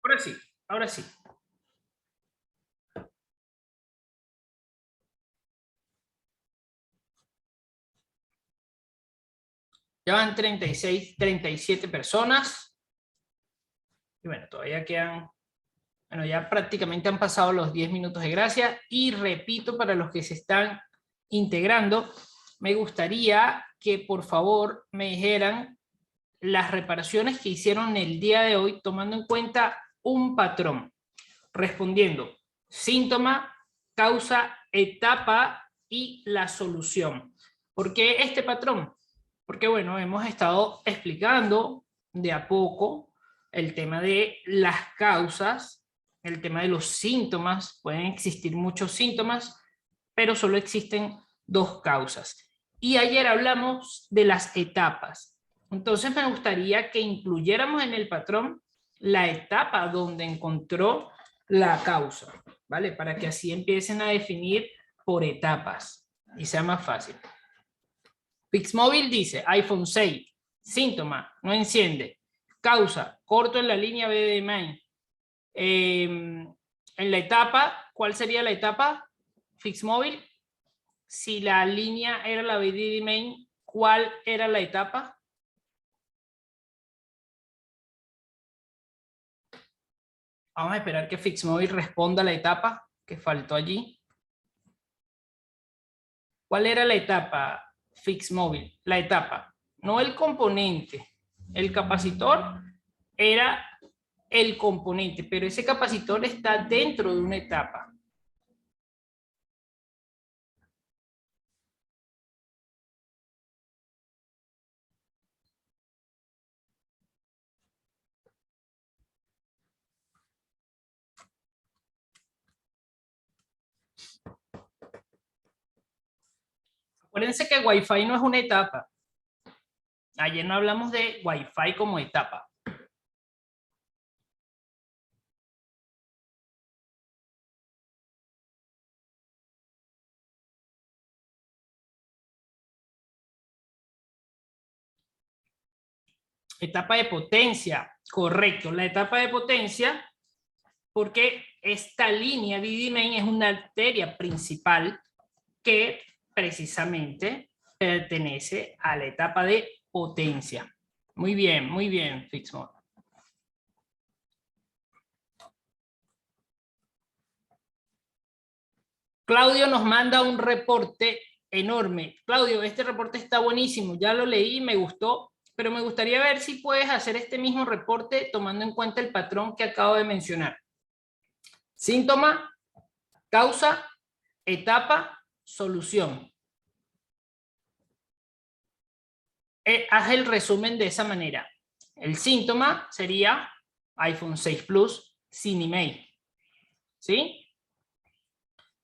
Ahora sí, ahora sí. Ya van 36, 37 personas. Y bueno, todavía quedan... Bueno, ya prácticamente han pasado los 10 minutos de gracia. Y repito, para los que se están integrando, me gustaría que por favor me dijeran las reparaciones que hicieron el día de hoy, tomando en cuenta un patrón, respondiendo síntoma, causa, etapa y la solución. ¿Por qué este patrón? Porque bueno, hemos estado explicando de a poco el tema de las causas, el tema de los síntomas. Pueden existir muchos síntomas, pero solo existen dos causas. Y ayer hablamos de las etapas. Entonces me gustaría que incluyéramos en el patrón la etapa donde encontró la causa, ¿vale? Para que así empiecen a definir por etapas y sea más fácil. Pixmóvil dice, iPhone 6, síntoma, no enciende. Causa, corto en la línea BDMI. En la etapa, ¿cuál sería la etapa? Pixmóvil, si la línea era la BDMI, ¿cuál era la etapa? Vamos a esperar que Pixmóvil responda a la etapa que faltó allí. ¿Cuál era la etapa, Pixmóvil? La etapa, no el componente. El capacitor era el componente, pero ese capacitor está dentro de una etapa. Acuérdense que Wi-Fi no es una etapa. Ayer no hablamos de Wi-Fi como etapa. Etapa de potencia, correcto. La etapa de potencia, porque esta línea VDMain es una arteria principal que precisamente pertenece a la etapa de potencia. Muy bien, Fixmore. Claudio nos manda un reporte enorme. Claudio, este reporte está buenísimo, ya lo leí y me gustó, pero me gustaría ver si puedes hacer este mismo reporte tomando en cuenta el patrón que acabo de mencionar. Síntoma, causa, etapa, solución. Haz el resumen de esa manera. El síntoma sería iPhone 6 Plus sin email. ¿Sí?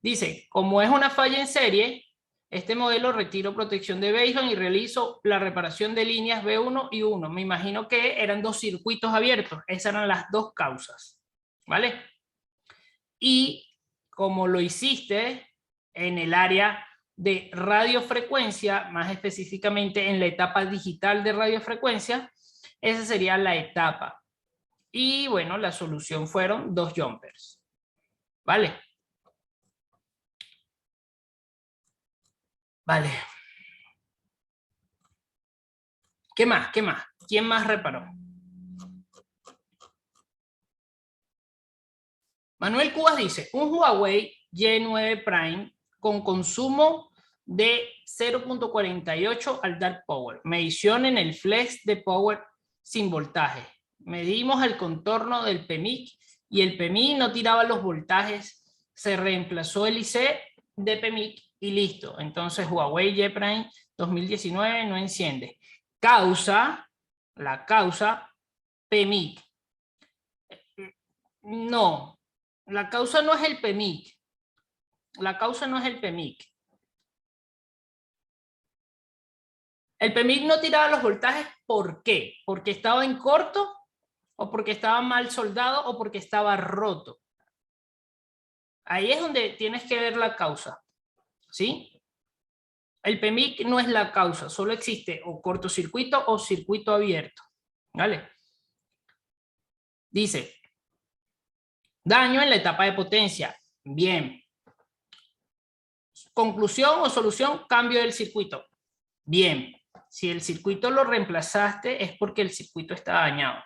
Dice, como es una falla en serie, este modelo retiro protección de baseband y realizo la reparación de líneas B1 y 1. Me imagino que eran dos circuitos abiertos. Esas eran las dos causas. ¿Vale? Y como lo hiciste en el área de radiofrecuencia, más específicamente en la etapa digital de radiofrecuencia, esa sería la etapa. Y bueno, la solución fueron dos jumpers. ¿Vale? Vale. ¿Qué más? ¿Qué más? ¿Quién más reparó? Manuel Cubas dice, un Huawei Y9 Prime con consumo de 0.48 al dark power. Medición en el flex de power sin voltaje. Medimos el contorno del PMIC y el PMIC no tiraba los voltajes. Se reemplazó el IC de PMIC y listo. Entonces Huawei Y Prime 2019 no enciende. Causa, la causa, PMIC. No, la causa no es el PMIC. La causa no es el PMIC. El PMIC no tiraba los voltajes, ¿por qué? ¿Porque estaba en corto? ¿O porque estaba mal soldado? ¿O porque estaba roto? Ahí es donde tienes que ver la causa. ¿Sí? El PMIC no es la causa, solo existe o cortocircuito o circuito abierto. ¿Vale? Dice, Daño en la etapa de potencia. Bien. Conclusión o solución, cambio del circuito. Bien. Si el circuito lo reemplazaste es porque el circuito está dañado.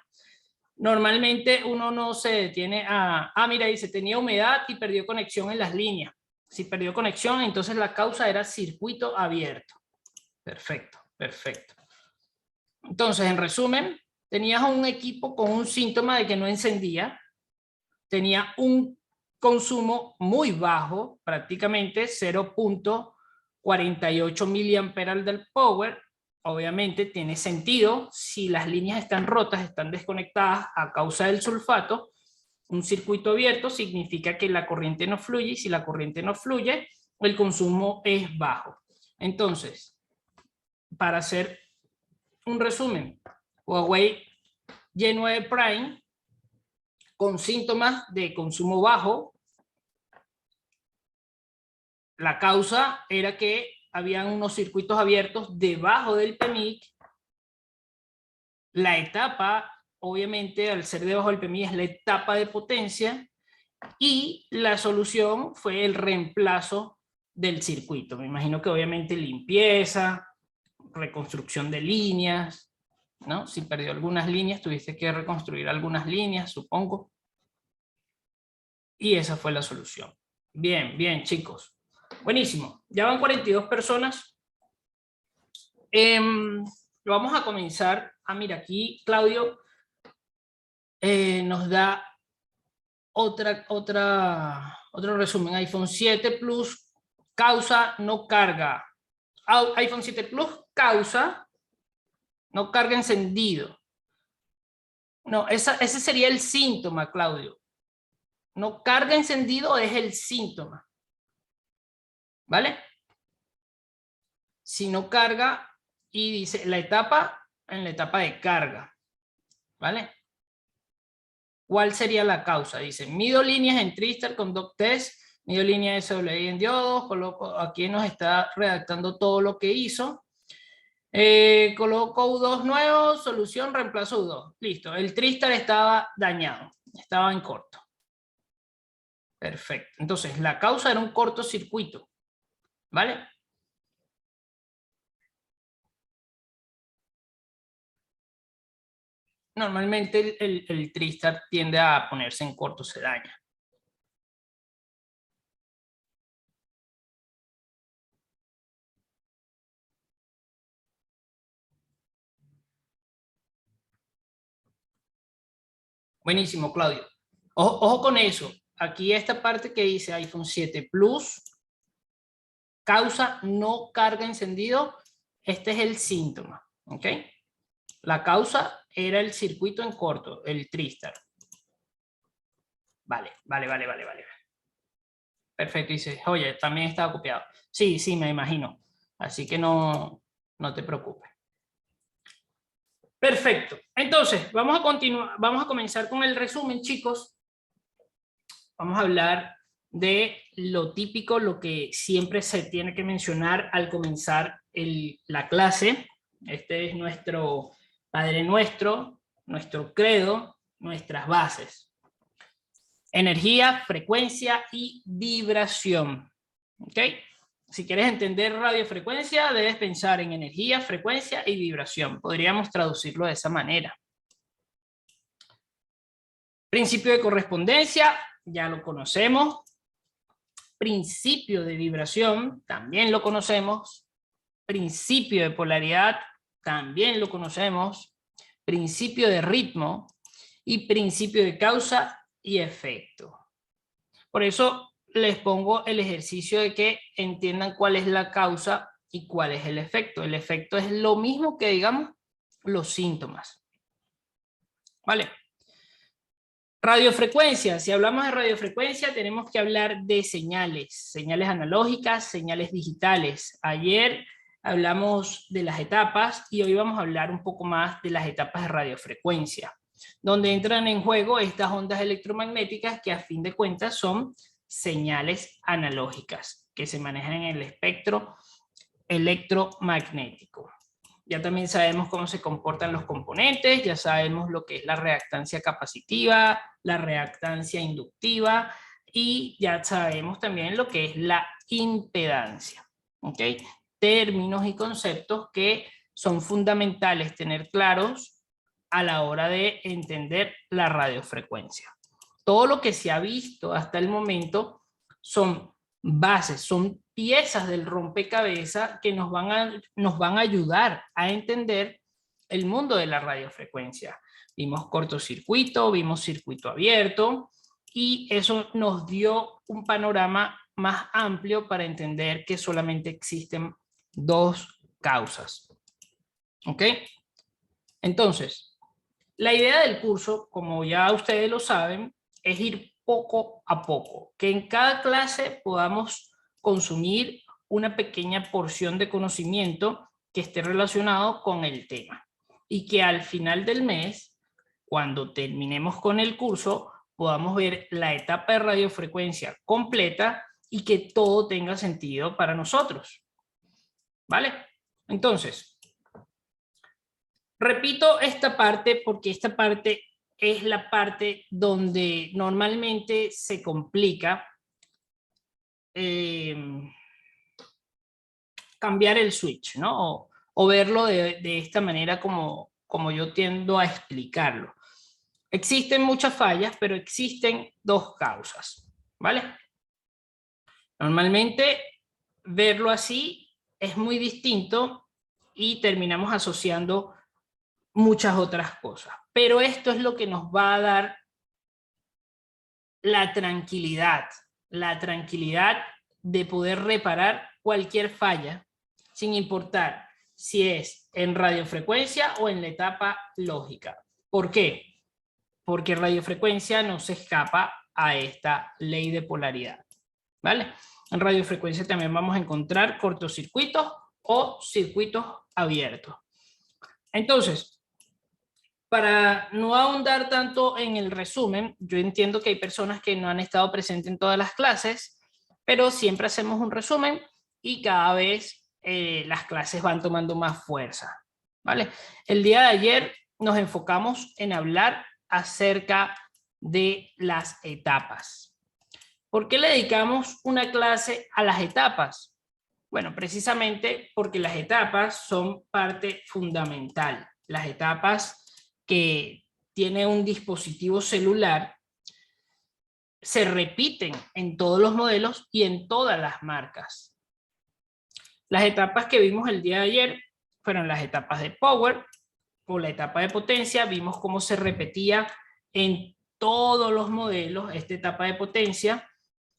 Normalmente uno no se detiene a... mira, dice, tenía humedad y perdió conexión en las líneas. Si perdió conexión, entonces la causa era circuito abierto. Perfecto, perfecto. Entonces, en resumen, tenías un equipo con un síntoma de que no encendía, tenía un consumo muy bajo, prácticamente 0.48 miliamperes del power. Obviamente tiene sentido si las líneas están rotas, están desconectadas a causa del sulfato. Un circuito abierto significa que la corriente no fluye, y si la corriente no fluye, el consumo es bajo. Entonces, para hacer un resumen, Huawei Y9 Prime con síntomas de consumo bajo. La causa era que habían unos circuitos abiertos debajo del PMIC. La etapa, obviamente, al ser debajo del PMIC, es la etapa de potencia. Y la solución fue el reemplazo del circuito. Me imagino que obviamente limpieza, reconstrucción de líneas, ¿no? Si perdió algunas líneas, tuviste que reconstruir algunas líneas, supongo. Y esa fue la solución. Bien, bien, chicos. Buenísimo. Ya van 42 personas. Vamos a comenzar. Mira, aquí Claudio nos da otro resumen. iPhone 7 Plus causa no carga. iPhone 7 Plus causa no carga encendido. No, ese sería el síntoma, Claudio. No carga encendido es el síntoma. ¿Vale? Si no carga, y dice la etapa, en la etapa de carga. ¿Vale? ¿Cuál sería la causa? Dice, mido líneas en Tristar con Doc Test, mido líneas SWI en diodos, coloco, aquí nos está redactando todo lo que hizo. Coloco U2 nuevo, solución, reemplazo U2. Listo, el Tristar estaba dañado, estaba en corto. Perfecto. Entonces, la causa era un cortocircuito. ¿Vale? Normalmente el Tristar tiende a ponerse en corto, se daña. Buenísimo, Claudio. Ojo con eso. Aquí esta parte que dice iPhone 7 Plus, causa no carga encendido, este es el síntoma, ¿ok? La causa era el circuito en corto, el Tristar. Vale. Perfecto, dice, oye, también estaba copiado. Sí, me imagino. Así que no te preocupes. Perfecto. Entonces, vamos a continuar, vamos a comenzar con el resumen, chicos. Vamos a hablar de lo típico, lo que siempre se tiene que mencionar al comenzar la clase. Este es nuestro Padre Nuestro, nuestro credo, nuestras bases. Energía, frecuencia y vibración. ¿Ok? Si quieres entender radiofrecuencia, debes pensar en energía, frecuencia y vibración. Podríamos traducirlo de esa manera. Principio de correspondencia, ya lo conocemos. Principio de vibración, también lo conocemos. Principio de polaridad, también lo conocemos. Principio de ritmo y principio de causa y efecto. Por eso les pongo el ejercicio de que entiendan cuál es la causa y cuál es el efecto. El efecto es lo mismo que, digamos, los síntomas. ¿Vale? Radiofrecuencia. Si hablamos de radiofrecuencia, tenemos que hablar de señales. Señales analógicas, señales digitales. Ayer hablamos de las etapas y hoy vamos a hablar un poco más de las etapas de radiofrecuencia, donde entran en juego estas ondas electromagnéticas que a fin de cuentas son señales analógicas que se manejan en el espectro electromagnético. Ya también sabemos cómo se comportan los componentes, ya sabemos lo que es la reactancia capacitiva, la reactancia inductiva y ya sabemos también lo que es la impedancia. ¿Ok? Términos y conceptos que son fundamentales tener claros a la hora de entender la radiofrecuencia. Todo lo que se ha visto hasta el momento son bases, son piezas del rompecabezas que nos van a ayudar a entender el mundo de la radiofrecuencia. Vimos cortocircuito, vimos circuito abierto y eso nos dio un panorama más amplio para entender que solamente existen dos causas. ¿Ok? Entonces, la idea del curso, como ya ustedes lo saben, es ir poco a poco, que en cada clase podamos consumir una pequeña porción de conocimiento que esté relacionado con el tema y que al final del mes, cuando terminemos con el curso, podamos ver la etapa de radiofrecuencia completa y que todo tenga sentido para nosotros. ¿Vale? Entonces, repito esta parte porque esta parte es la parte donde normalmente se complica cambiar el switch, ¿no? O verlo de esta manera como yo tiendo a explicarlo. Existen muchas fallas, pero existen dos causas, ¿vale? Normalmente verlo así es muy distinto y terminamos asociando muchas otras cosas. Pero esto es lo que nos va a dar la tranquilidad de poder reparar cualquier falla, sin importar si es en radiofrecuencia o en la etapa lógica. ¿Por qué? Porque radiofrecuencia no se escapa a esta ley de polaridad, ¿vale? En radiofrecuencia también vamos a encontrar cortocircuitos o circuitos abiertos. Entonces, para no ahondar tanto en el resumen, yo entiendo que hay personas que no han estado presentes en todas las clases, pero siempre hacemos un resumen y cada vez las clases van tomando más fuerza, ¿vale? El día de ayer nos enfocamos en hablar acerca de las etapas. ¿Por qué le dedicamos una clase a las etapas? Bueno, precisamente porque las etapas son parte fundamental. Las etapas que tiene un dispositivo celular se repiten en todos los modelos y en todas las marcas. Las etapas que vimos el día de ayer fueron las etapas de power o la etapa de potencia. Vimos cómo se repetía en todos los modelos esta etapa de potencia,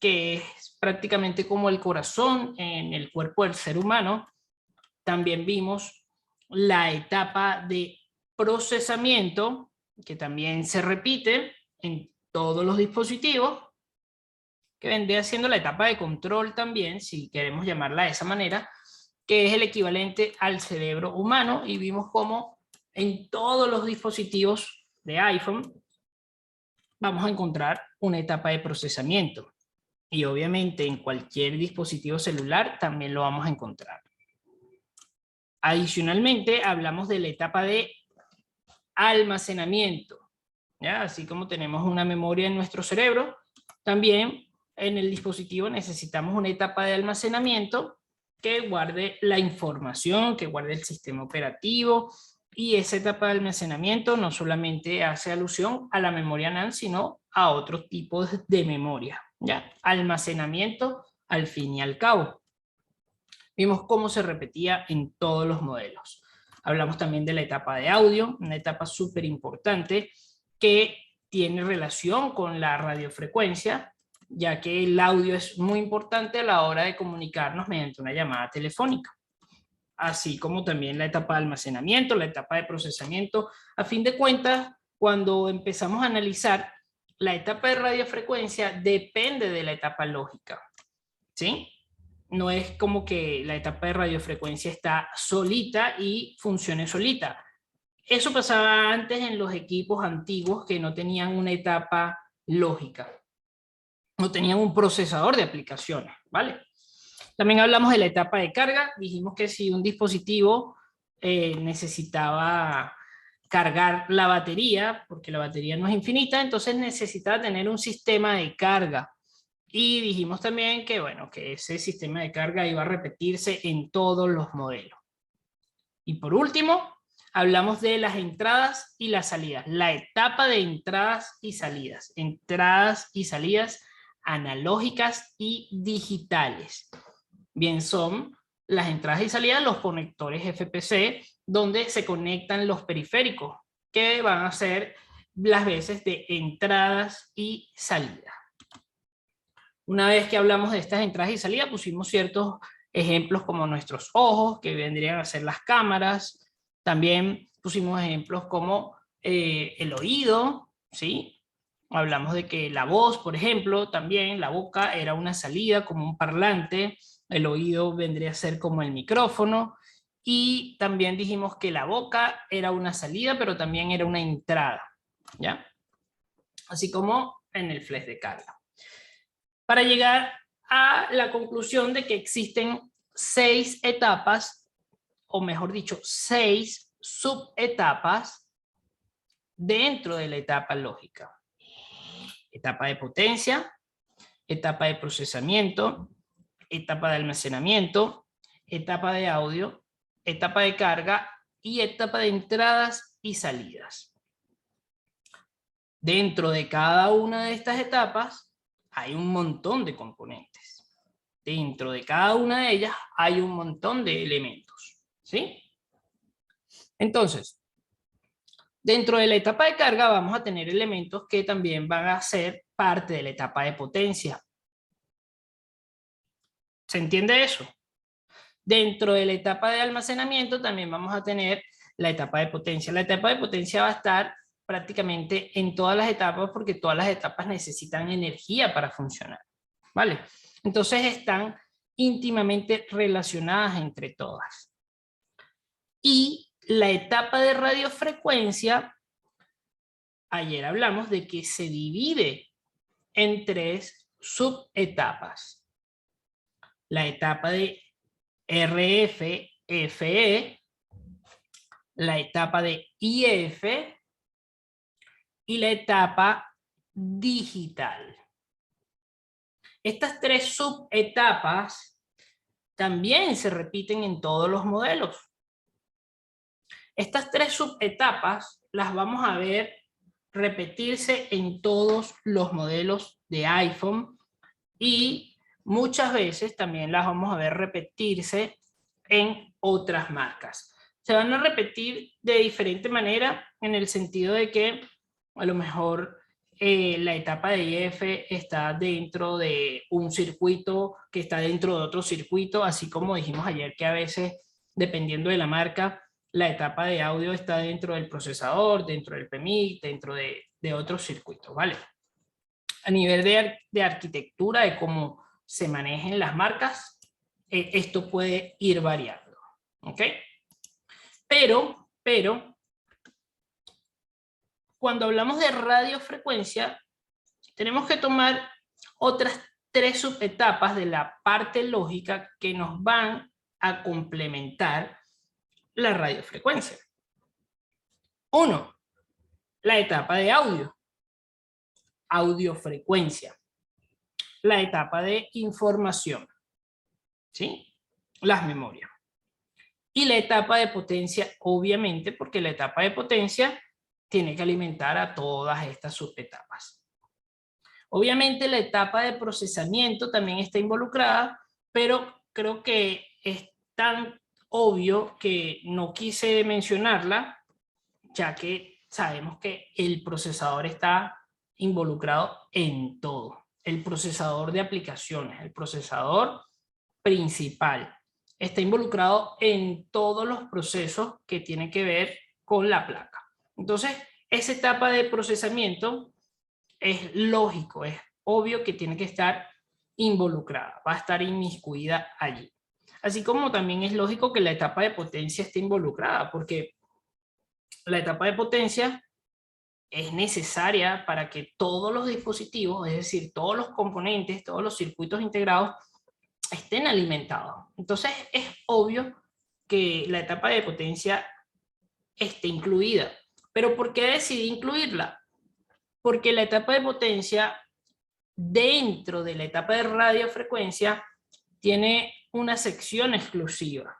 que es prácticamente como el corazón en el cuerpo del ser humano. También vimos la etapa de procesamiento, que también se repite en todos los dispositivos, que vendría siendo la etapa de control también, si queremos llamarla de esa manera, que es el equivalente al cerebro humano, y vimos cómo en todos los dispositivos de iPhone vamos a encontrar una etapa de procesamiento. Y obviamente en cualquier dispositivo celular también lo vamos a encontrar. Adicionalmente, hablamos de la etapa de almacenamiento, ¿ya? Así como tenemos una memoria en nuestro cerebro, también en el dispositivo necesitamos una etapa de almacenamiento que guarde la información, que guarde el sistema operativo, y esa etapa de almacenamiento no solamente hace alusión a la memoria NAND, sino a otros tipos de memoria, ¿ya? Almacenamiento al fin y al cabo. Vimos cómo se repetía en todos los modelos. Hablamos también de la etapa de audio, una etapa súper importante que tiene relación con la radiofrecuencia, ya que el audio es muy importante a la hora de comunicarnos mediante una llamada telefónica. Así como también la etapa de almacenamiento, la etapa de procesamiento. A fin de cuentas, cuando empezamos a analizar, la etapa de radiofrecuencia depende de la etapa lógica, ¿sí? No es como que la etapa de radiofrecuencia está solita y funcione solita. Eso pasaba antes en los equipos antiguos que no tenían una etapa lógica, no tenían un procesador de aplicaciones, ¿vale? También hablamos de la etapa de carga. Dijimos que si un dispositivo necesitaba cargar la batería, porque la batería no es infinita, entonces necesitaba tener un sistema de carga. Y dijimos también que, bueno, que ese sistema de carga iba a repetirse en todos los modelos. Y por último, hablamos de las entradas y las salidas. La etapa de entradas y salidas. Entradas y salidas analógicas y digitales. Bien, son las entradas y salidas, los conectores FPC, donde se conectan los periféricos, que van a ser las veces de entradas y salidas. Una vez que hablamos de estas entradas y salidas, pusimos ciertos ejemplos como nuestros ojos, que vendrían a ser las cámaras. También pusimos ejemplos como el oído, ¿sí? Hablamos de que la voz, por ejemplo, también la boca era una salida como un parlante, el oído vendría a ser como el micrófono, y también dijimos que la boca era una salida, pero también era una entrada, ¿ya? Así como en el flash de carga. Para llegar a la conclusión de que existen 6 etapas, o mejor dicho, 6 subetapas dentro de la etapa lógica. Etapa de potencia, etapa de procesamiento, etapa de almacenamiento, etapa de audio, etapa de carga y etapa de entradas y salidas. Dentro de cada una de estas etapas hay un montón de componentes. Dentro de cada una de ellas hay un montón de elementos, ¿sí? Entonces, dentro de la etapa de carga vamos a tener elementos que también van a ser parte de la etapa de potencia. ¿Se entiende eso? Dentro de la etapa de almacenamiento también vamos a tener la etapa de potencia. La etapa de potencia va a estar prácticamente en todas las etapas porque todas las etapas necesitan energía para funcionar, ¿vale? Entonces están íntimamente relacionadas entre todas. Y la etapa de radiofrecuencia, ayer hablamos de que se divide en 3 subetapas. La etapa de RF-FE, la etapa de IF y la etapa digital. Estas 3 subetapas también se repiten en todos los modelos. Estas 3 subetapas las vamos a ver repetirse en todos los modelos de iPhone y muchas veces también las vamos a ver repetirse en otras marcas. Se van a repetir de diferente manera en el sentido de que a lo mejor la etapa de IF está dentro de un circuito que está dentro de otro circuito, así como dijimos ayer que a veces, dependiendo de la marca, la etapa de audio está dentro del procesador, dentro del PMIC, dentro de otros circuitos, ¿vale? A nivel de arquitectura, de cómo se manejen las marcas, esto puede ir variando, ¿ok? Pero, cuando hablamos de radiofrecuencia, tenemos que tomar otras 3 subetapas de la parte lógica que nos van a complementar la radiofrecuencia. 1. La etapa de audio, audiofrecuencia. La etapa de información, ¿sí? Las memorias. Y la etapa de potencia, obviamente, porque la etapa de potencia tiene que alimentar a todas estas subetapas. Obviamente la etapa de procesamiento también está involucrada, pero creo que es tan obvio que no quise mencionarla, ya que sabemos que el procesador está involucrado en todo. El procesador de aplicaciones, el procesador principal, está involucrado en todos los procesos que tienen que ver con la placa. Entonces, esa etapa de procesamiento es lógico, es obvio que tiene que estar involucrada, va a estar inmiscuida allí. Así como también es lógico que la etapa de potencia esté involucrada, porque la etapa de potencia es necesaria para que todos los dispositivos, es decir, todos los componentes, todos los circuitos integrados, estén alimentados. Entonces es obvio que la etapa de potencia esté incluida. ¿Pero por qué decidí incluirla? Porque la etapa de potencia dentro de la etapa de radiofrecuencia tiene una sección exclusiva.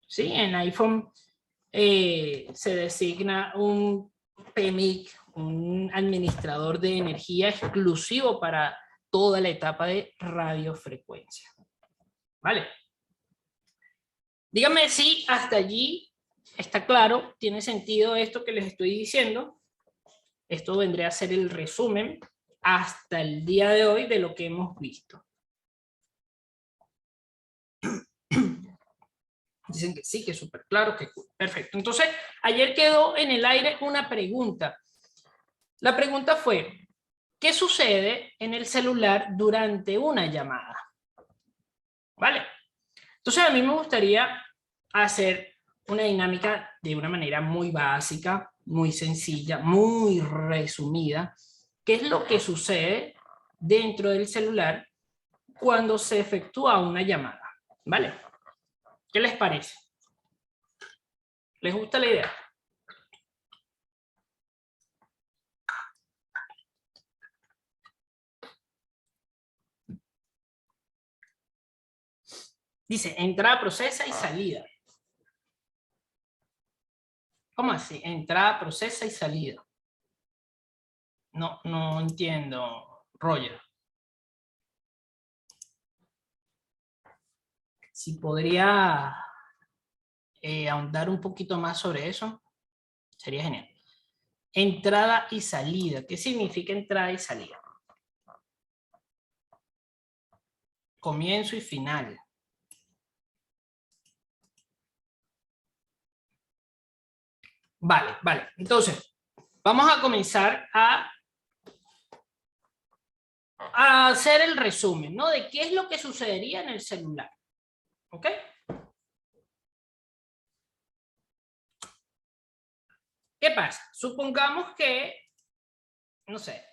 ¿Sí? En iPhone se designa un PMIC, un administrador de energía exclusivo para toda la etapa de radiofrecuencia. ¿Vale? Díganme si hasta allí está claro, tiene sentido esto que les estoy diciendo. Esto vendría a ser el resumen hasta el día de hoy de lo que hemos visto. Dicen que sí, que es súper claro, que perfecto. Entonces, ayer quedó en el aire una pregunta. La pregunta fue, ¿qué sucede en el celular durante una llamada? ¿Vale? Entonces, a mí me gustaría hacer una dinámica de una manera muy básica, muy sencilla, muy resumida. ¿Qué es lo que sucede dentro del celular cuando se efectúa una llamada? ¿Vale? ¿Qué les parece? ¿Les gusta la idea? Dice, entrada, procesa y salida. ¿Cómo así? Entrada, procesa y salida. No entiendo, Roger. Si podría ahondar un poquito más sobre eso, sería genial. Entrada y salida. ¿Qué significa entrada y salida? Comienzo y final. Vale, vale. Entonces, vamos a comenzar a hacer el resumen, ¿no? De qué es lo que sucedería en el celular. ¿Ok? ¿Qué pasa? Supongamos que, no sé,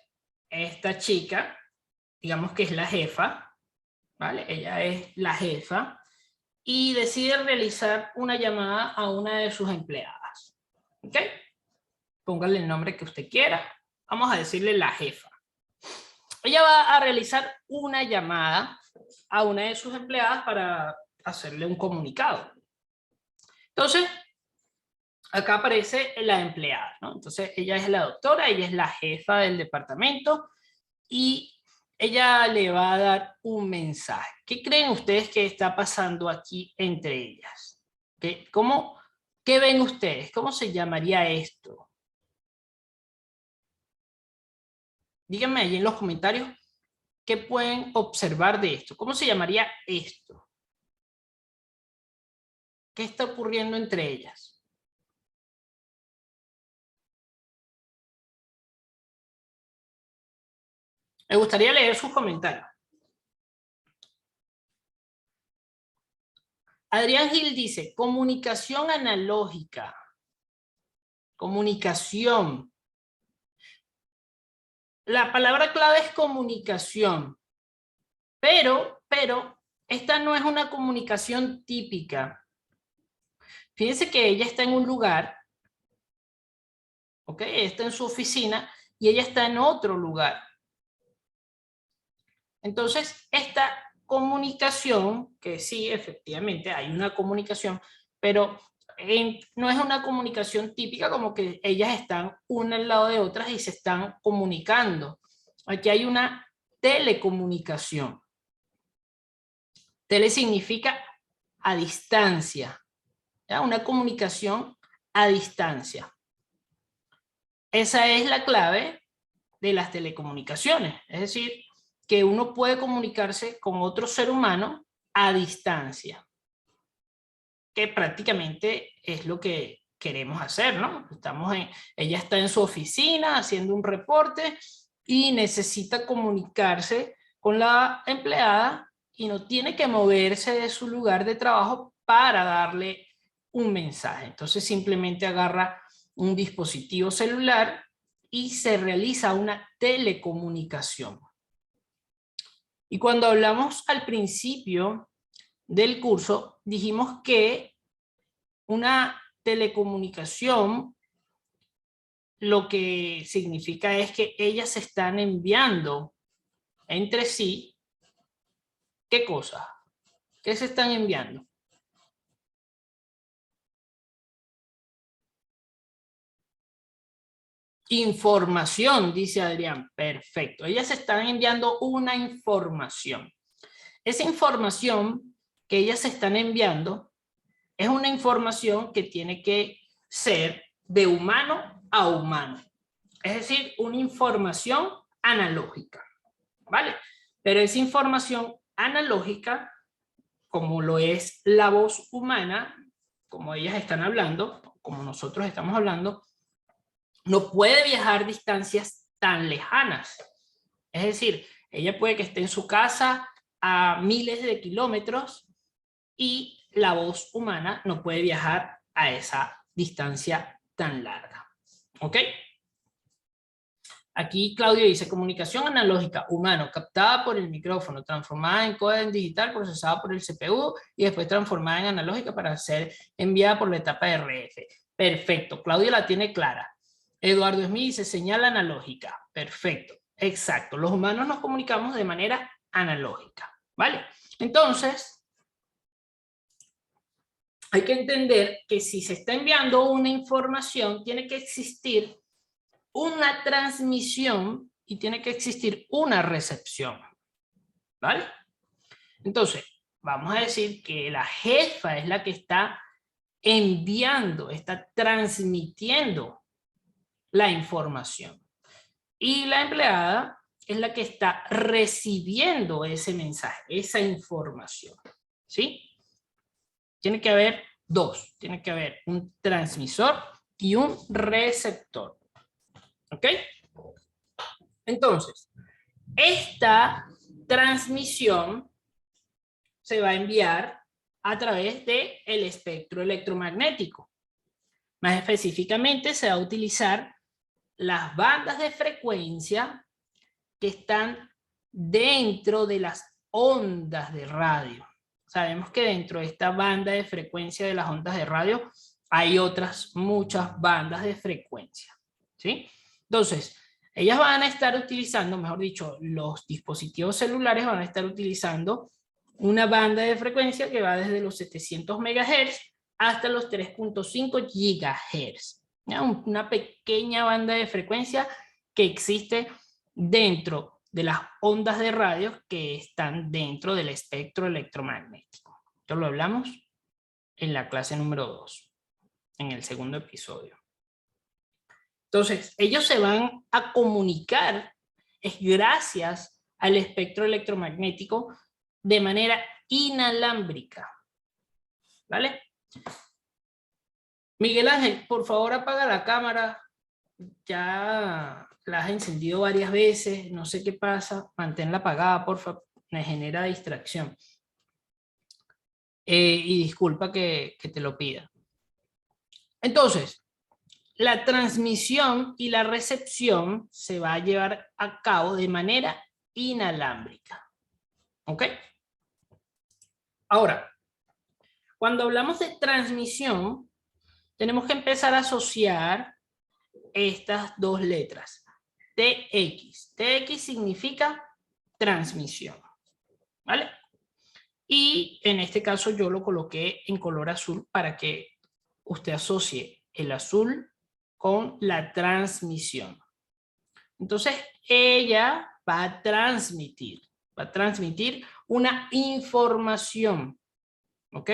esta chica, digamos que es la jefa, ¿vale? Ella es la jefa y decide realizar una llamada a una de sus empleadas. ¿Ok? Póngale el nombre que usted quiera. Vamos a decirle la jefa. Ella va a realizar una llamada a una de sus empleadas para hacerle un comunicado. Entonces, acá aparece la empleada, ¿no? Entonces, ella es la doctora, ella es la jefa del departamento y ella le va a dar un mensaje. ¿Qué creen ustedes que está pasando aquí entre ellas? ¿Qué ven ustedes? ¿Cómo se llamaría esto? Díganme ahí en los comentarios qué pueden observar de esto. ¿Cómo se llamaría esto? ¿Qué está ocurriendo entre ellas? Me gustaría leer sus comentarios. Adrián Gil dice, comunicación analógica. Comunicación. La palabra clave es comunicación. Pero, esta no es una comunicación típica. Fíjense que ella está en un lugar, ¿ok? Está en su oficina y ella está en otro lugar. Entonces, esta comunicación, que sí, efectivamente hay una comunicación, pero no es una comunicación típica como que ellas están una al lado de otras y se están comunicando. Aquí hay una telecomunicación. Tele significa a distancia, ¿ya? Una comunicación a distancia. Esa es la clave de las telecomunicaciones, es decir, que uno puede comunicarse con otro ser humano a distancia, que prácticamente es lo que queremos hacer, ¿no? Ella está en su oficina haciendo un reporte y necesita comunicarse con la empleada y no tiene que moverse de su lugar de trabajo para darle un mensaje. Entonces simplemente agarra un dispositivo celular y se realiza una telecomunicación. Y cuando hablamos al principio del curso, dijimos que Una telecomunicación lo que significa es que ellas se están enviando entre sí. ¿Qué cosa? ¿Qué se están enviando? Información, dice Adrián. Perfecto. Ellas están enviando una información. Esa información que ellas se están enviando es una información que tiene que ser de humano a humano. Es decir, una información analógica. ¿Vale? Pero esa información analógica, como lo es la voz humana, como ellas están hablando, como nosotros estamos hablando, no puede viajar distancias tan lejanas. Es decir, ella puede que esté en su casa a miles de kilómetros y la voz humana no puede viajar a esa distancia tan larga. ¿Ok? Aquí Claudio dice, comunicación analógica humano, captada por el micrófono, transformada en código digital, procesada por el CPU y después transformada en analógica para ser enviada por la etapa de RF. Perfecto, Claudio la tiene clara. Eduardo Smith dice, señal analógica. Perfecto, exacto. Los humanos nos comunicamos de manera analógica, ¿vale? Entonces, hay que entender que si se está enviando una información, tiene que existir una transmisión y tiene que existir una recepción, ¿vale? Entonces, vamos a decir que la jefa es la que está enviando, está transmitiendo la información. Y la empleada es la que está recibiendo ese mensaje, esa información, ¿sí? Tiene que haber dos, tiene que haber un transmisor y un receptor, ¿ok? Entonces, esta transmisión se va a enviar a través del espectro electromagnético. Más específicamente, se va a utilizar las bandas de frecuencia que están dentro de las ondas de radio. Sabemos que dentro de esta banda de frecuencia de las ondas de radio hay otras muchas bandas de frecuencia, ¿sí? Entonces, ellas van a estar utilizando, mejor dicho, los dispositivos celulares van a estar utilizando una banda de frecuencia que va desde los 700 MHz hasta los 3.5 GHz. ¿Ya? Una pequeña banda de frecuencia que existe dentro de las ondas de radio que están dentro del espectro electromagnético. Esto lo hablamos en la clase número 2, en el segundo episodio. Entonces, ellos se van a comunicar es gracias al espectro electromagnético de manera inalámbrica. ¿Vale? Miguel Ángel, por favor apaga la cámara. Ya la has encendido varias veces, no sé qué pasa. Manténla apagada, por favor. Me genera distracción. Y disculpa que te lo pida. Entonces, la transmisión y la recepción se va a llevar a cabo de manera inalámbrica. ¿Ok? Ahora, cuando hablamos de transmisión, tenemos que empezar a asociar estas dos letras. TX. TX significa transmisión. ¿Vale? Y en este caso yo lo coloqué en color azul para que usted asocie el azul con la transmisión. Entonces, ella va a transmitir una información, ¿ok?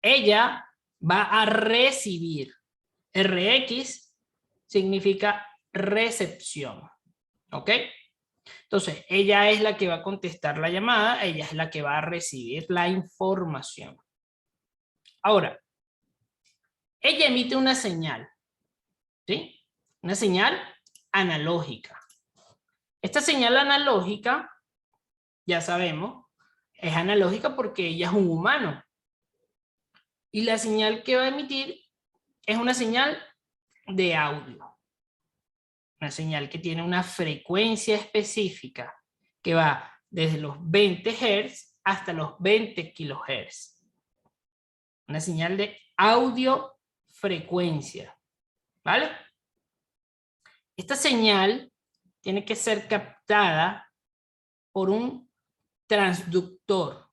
Ella va a recibir. RX significa recepción, ¿ok? Entonces, ella es la que va a contestar la llamada, ella es la que va a recibir la información. Ahora, ella emite una señal, ¿sí? Una señal analógica. Esta señal analógica, ya sabemos, es analógica porque ella es un humano. Y la señal que va a emitir es una señal de audio. Una señal que tiene una frecuencia específica que va desde los 20 Hz hasta los 20 kHz. Una señal de audiofrecuencia. ¿Vale? Esta señal tiene que ser captada por un transductor.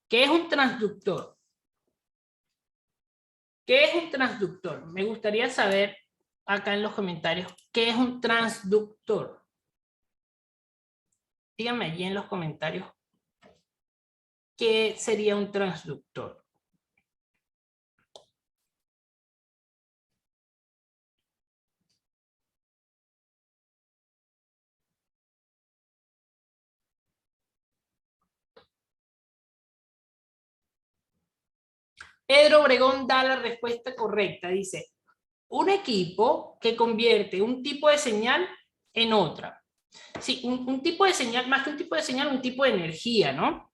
¿Qué es un transductor? ¿Qué es un transductor? Me gustaría saber acá en los comentarios qué es un transductor. Díganme allí en los comentarios qué sería un transductor. Pedro Obregón da la respuesta correcta. Dice, un equipo que convierte un tipo de señal en otra. Sí, un tipo de señal, más que un tipo de señal, un tipo de energía, ¿no?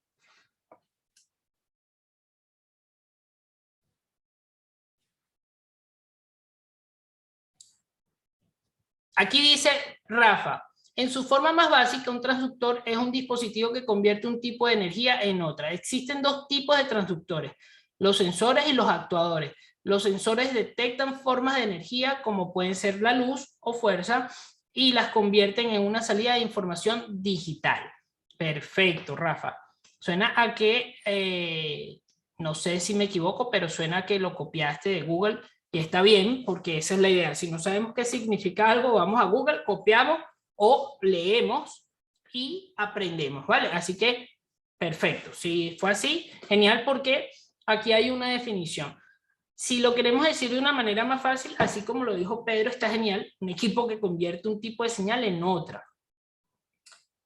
Aquí dice Rafa, en su forma más básica, un transductor es un dispositivo que convierte un tipo de energía en otra. Existen dos tipos de transductores, los sensores y los actuadores. Los sensores detectan formas de energía como pueden ser la luz o fuerza y las convierten en una salida de información digital. Perfecto, Rafa. Suena a que, no sé si me equivoco, pero suena a que lo copiaste de Google. Y está bien, porque esa es la idea. Si no sabemos qué significa algo, vamos a Google, copiamos o leemos y aprendemos, ¿vale? Así que, perfecto. Si fue así, genial, porque aquí hay una definición. Si lo queremos decir de una manera más fácil, así como lo dijo Pedro, está genial. Un equipo que convierte un tipo de señal en otra.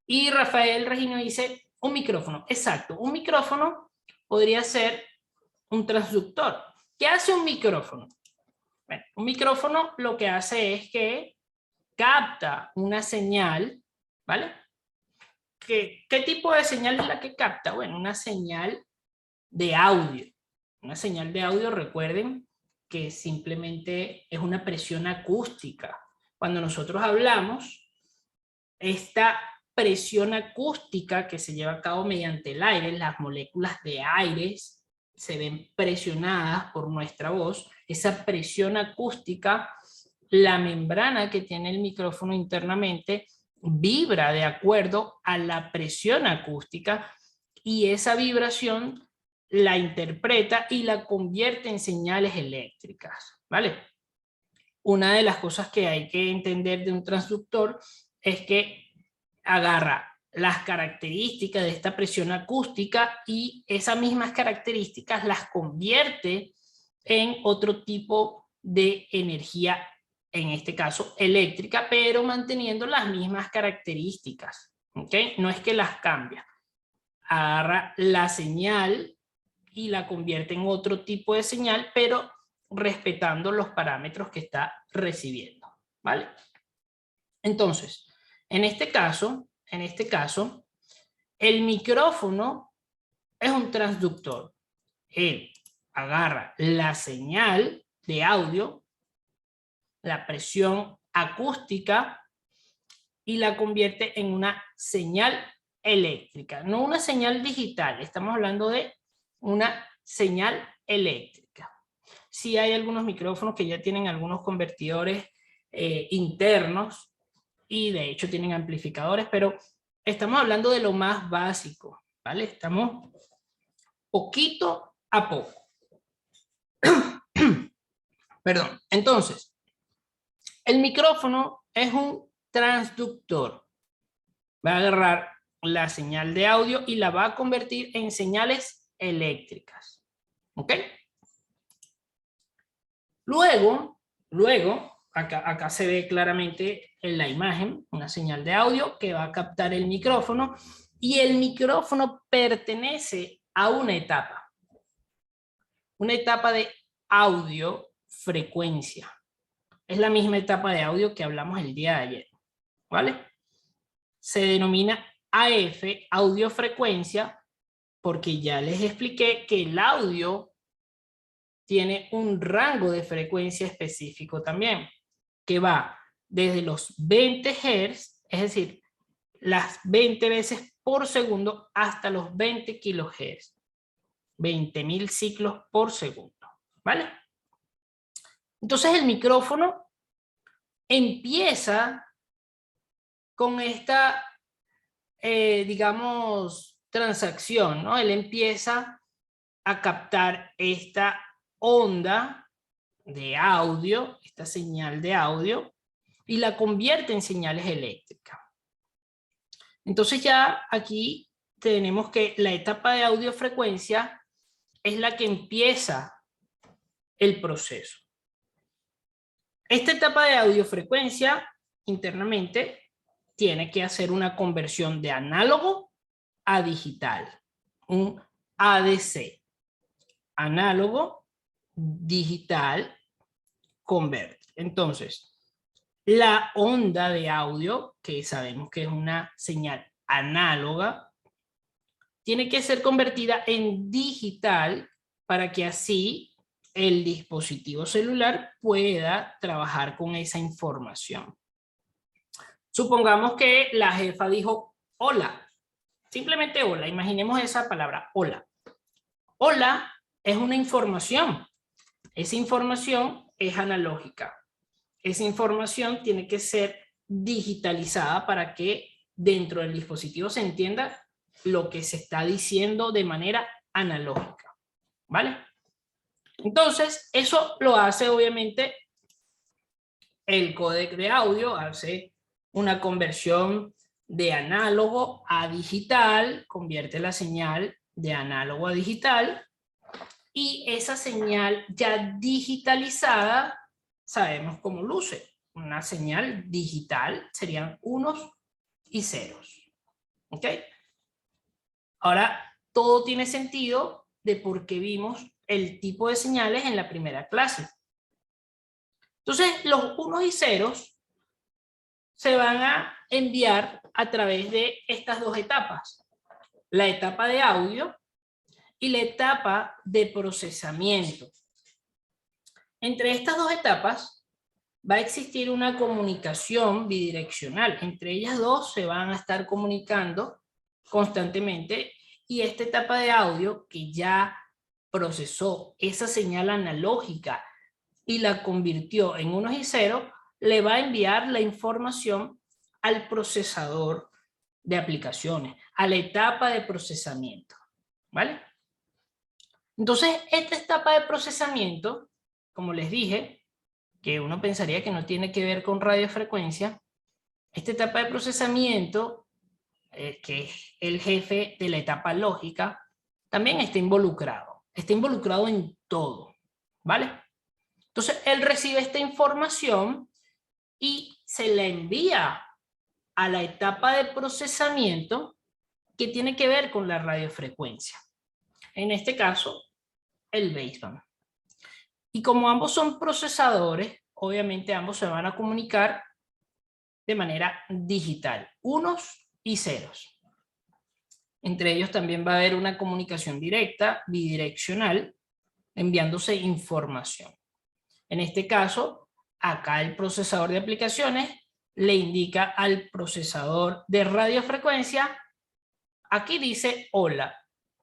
Y Rafael Regino dice, un micrófono. Exacto, un micrófono podría ser un transductor. ¿Qué hace un micrófono? Bueno, un micrófono lo que hace es que capta una señal, ¿vale? ¿Qué tipo de señal es la que capta? Bueno, una señal de audio. Una señal de audio, recuerden que simplemente es una presión acústica. Cuando nosotros hablamos, esta presión acústica que se lleva a cabo mediante el aire, las moléculas de aire se ven presionadas por nuestra voz. Esa presión acústica, la membrana que tiene el micrófono internamente vibra de acuerdo a la presión acústica y esa vibración la interpreta y la convierte en señales eléctricas, ¿vale? Una de las cosas que hay que entender de un transductor es que agarra las características de esta presión acústica y esas mismas características las convierte en otro tipo de energía, en este caso eléctrica, pero manteniendo las mismas características, ¿ok? No es que las cambia. Agarra la señal y la convierte en otro tipo de señal, pero respetando los parámetros que está recibiendo, ¿vale? Entonces, en este caso, el micrófono es un transductor. Él agarra la señal de audio, la presión acústica y la convierte en una señal eléctrica, no una señal digital, estamos hablando de una señal eléctrica. Sí hay algunos micrófonos que ya tienen algunos convertidores internos y de hecho tienen amplificadores, pero estamos hablando de lo más básico, ¿vale? Estamos poquito a poco. Perdón. Entonces, el micrófono es un transductor. Va a agarrar la señal de audio y la va a convertir en señales eléctricas. ¿Ok? Luego, acá se ve claramente en la imagen una señal de audio que va a captar el micrófono y el micrófono pertenece a una etapa de audio frecuencia. Es la misma etapa de audio que hablamos el día de ayer, ¿vale? Se denomina AF, audiofrecuencia, porque ya les expliqué que el audio tiene un rango de frecuencia específico también, que va desde los 20 Hz, es decir, las 20 veces por segundo, hasta los 20 kHz. 20.000 ciclos por segundo, ¿vale? Entonces el micrófono empieza con esta, digamos, transacción, ¿no? Él empieza a captar esta onda de audio, esta señal de audio, y la convierte en señales eléctricas. Entonces ya aquí tenemos que la etapa de audiofrecuencia es la que empieza el proceso. Esta etapa de audiofrecuencia internamente tiene que hacer una conversión de análogo a digital, un ADC, análogo digital convert. Entonces, la onda de audio, que sabemos que es una señal análoga, tiene que ser convertida en digital para que así el dispositivo celular pueda trabajar con esa información. Supongamos que la jefa dijo hola, simplemente hola, imaginemos esa palabra hola. Hola es una información, esa información es analógica. Esa información tiene que ser digitalizada para que dentro del dispositivo se entienda lo que se está diciendo de manera analógica, ¿vale? Entonces, eso lo hace obviamente el códec de audio, hace una conversión de análogo a digital, convierte la señal de análogo a digital, y esa señal ya digitalizada sabemos cómo luce. Una señal digital serían unos y ceros. ¿Ok? Ahora, todo tiene sentido de por qué vimos el tipo de señales en la primera clase. Entonces, los unos y ceros se van a enviar a través de estas dos etapas. La etapa de audio y la etapa de procesamiento. Entre estas dos etapas va a existir una comunicación bidireccional. Entre ellas dos se van a estar comunicando constantemente, y esta etapa de audio que ya procesó esa señal analógica y la convirtió en unos y ceros, le va a enviar la información al procesador de aplicaciones, a la etapa de procesamiento, ¿vale? Entonces, esta etapa de procesamiento, como les dije, que uno pensaría que no tiene que ver con radiofrecuencia, esta etapa de procesamiento, que es el jefe de la etapa lógica, también está involucrado en todo, ¿vale? Entonces, él recibe esta información y se la envía a la etapa de procesamiento que tiene que ver con la radiofrecuencia. En este caso, el baseband. Y como ambos son procesadores, obviamente ambos se van a comunicar de manera digital, unos y ceros. Entre ellos también va a haber una comunicación directa, bidireccional, enviándose información. En este caso, acá el procesador de aplicaciones le indica al procesador de radiofrecuencia, aquí dice hola,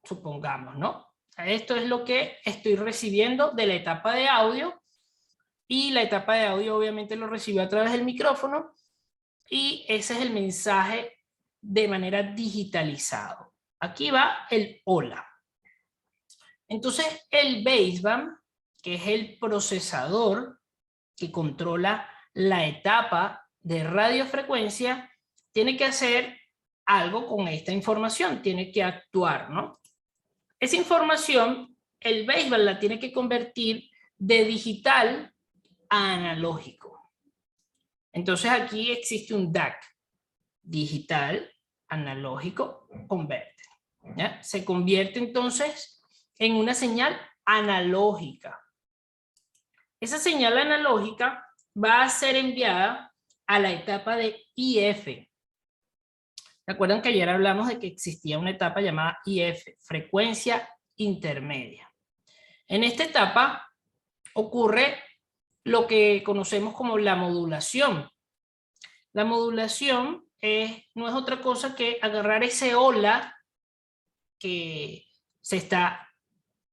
supongamos, ¿no? Esto es lo que estoy recibiendo de la etapa de audio, y la etapa de audio obviamente lo recibió a través del micrófono, y ese es el mensaje de manera digitalizado. Aquí va el hola. Entonces el baseband, que es el procesador que controla la etapa de radiofrecuencia, tiene que hacer algo con esta información, tiene que actuar, ¿no? Esa información, el baseband la tiene que convertir de digital a analógico. Entonces aquí existe un DAC, digital, analógico, converte. ¿Ya? Se convierte entonces en una señal analógica. Esa señal analógica va a ser enviada a la etapa de IF. ¿Recuerdan que ayer hablamos de que existía una etapa llamada IF, frecuencia intermedia? En esta etapa ocurre lo que conocemos como la modulación. La modulación no es otra cosa que agarrar ese hola que se está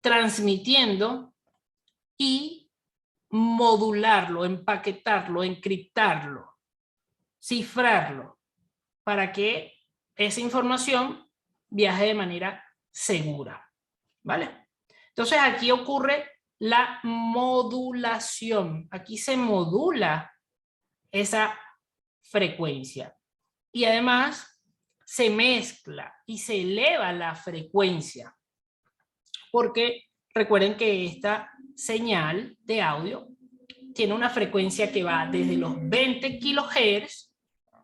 transmitiendo y modularlo, empaquetarlo, encriptarlo, cifrarlo, para que esa información viaje de manera segura, ¿vale? Entonces aquí ocurre la modulación. Aquí se modula esa frecuencia y además se mezcla y se eleva la frecuencia, porque recuerden que esta señal de audio tiene una frecuencia que va desde los 20 kHz,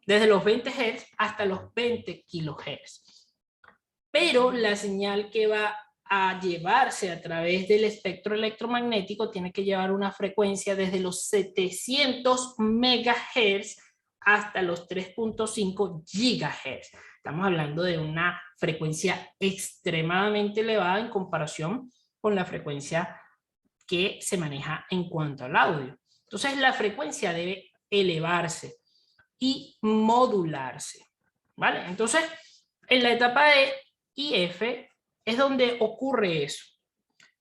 desde los 20 Hz hasta los 20 kHz. Pero la señal que va a llevarse a través del espectro electromagnético tiene que llevar una frecuencia desde los 700 MHz hasta los 3.5 GHz. Estamos hablando de una frecuencia extremadamente elevada en comparación con la frecuencia que se maneja en cuanto al audio. Entonces la frecuencia debe elevarse y modularse, ¿vale? Entonces, en la etapa de IF es donde ocurre eso.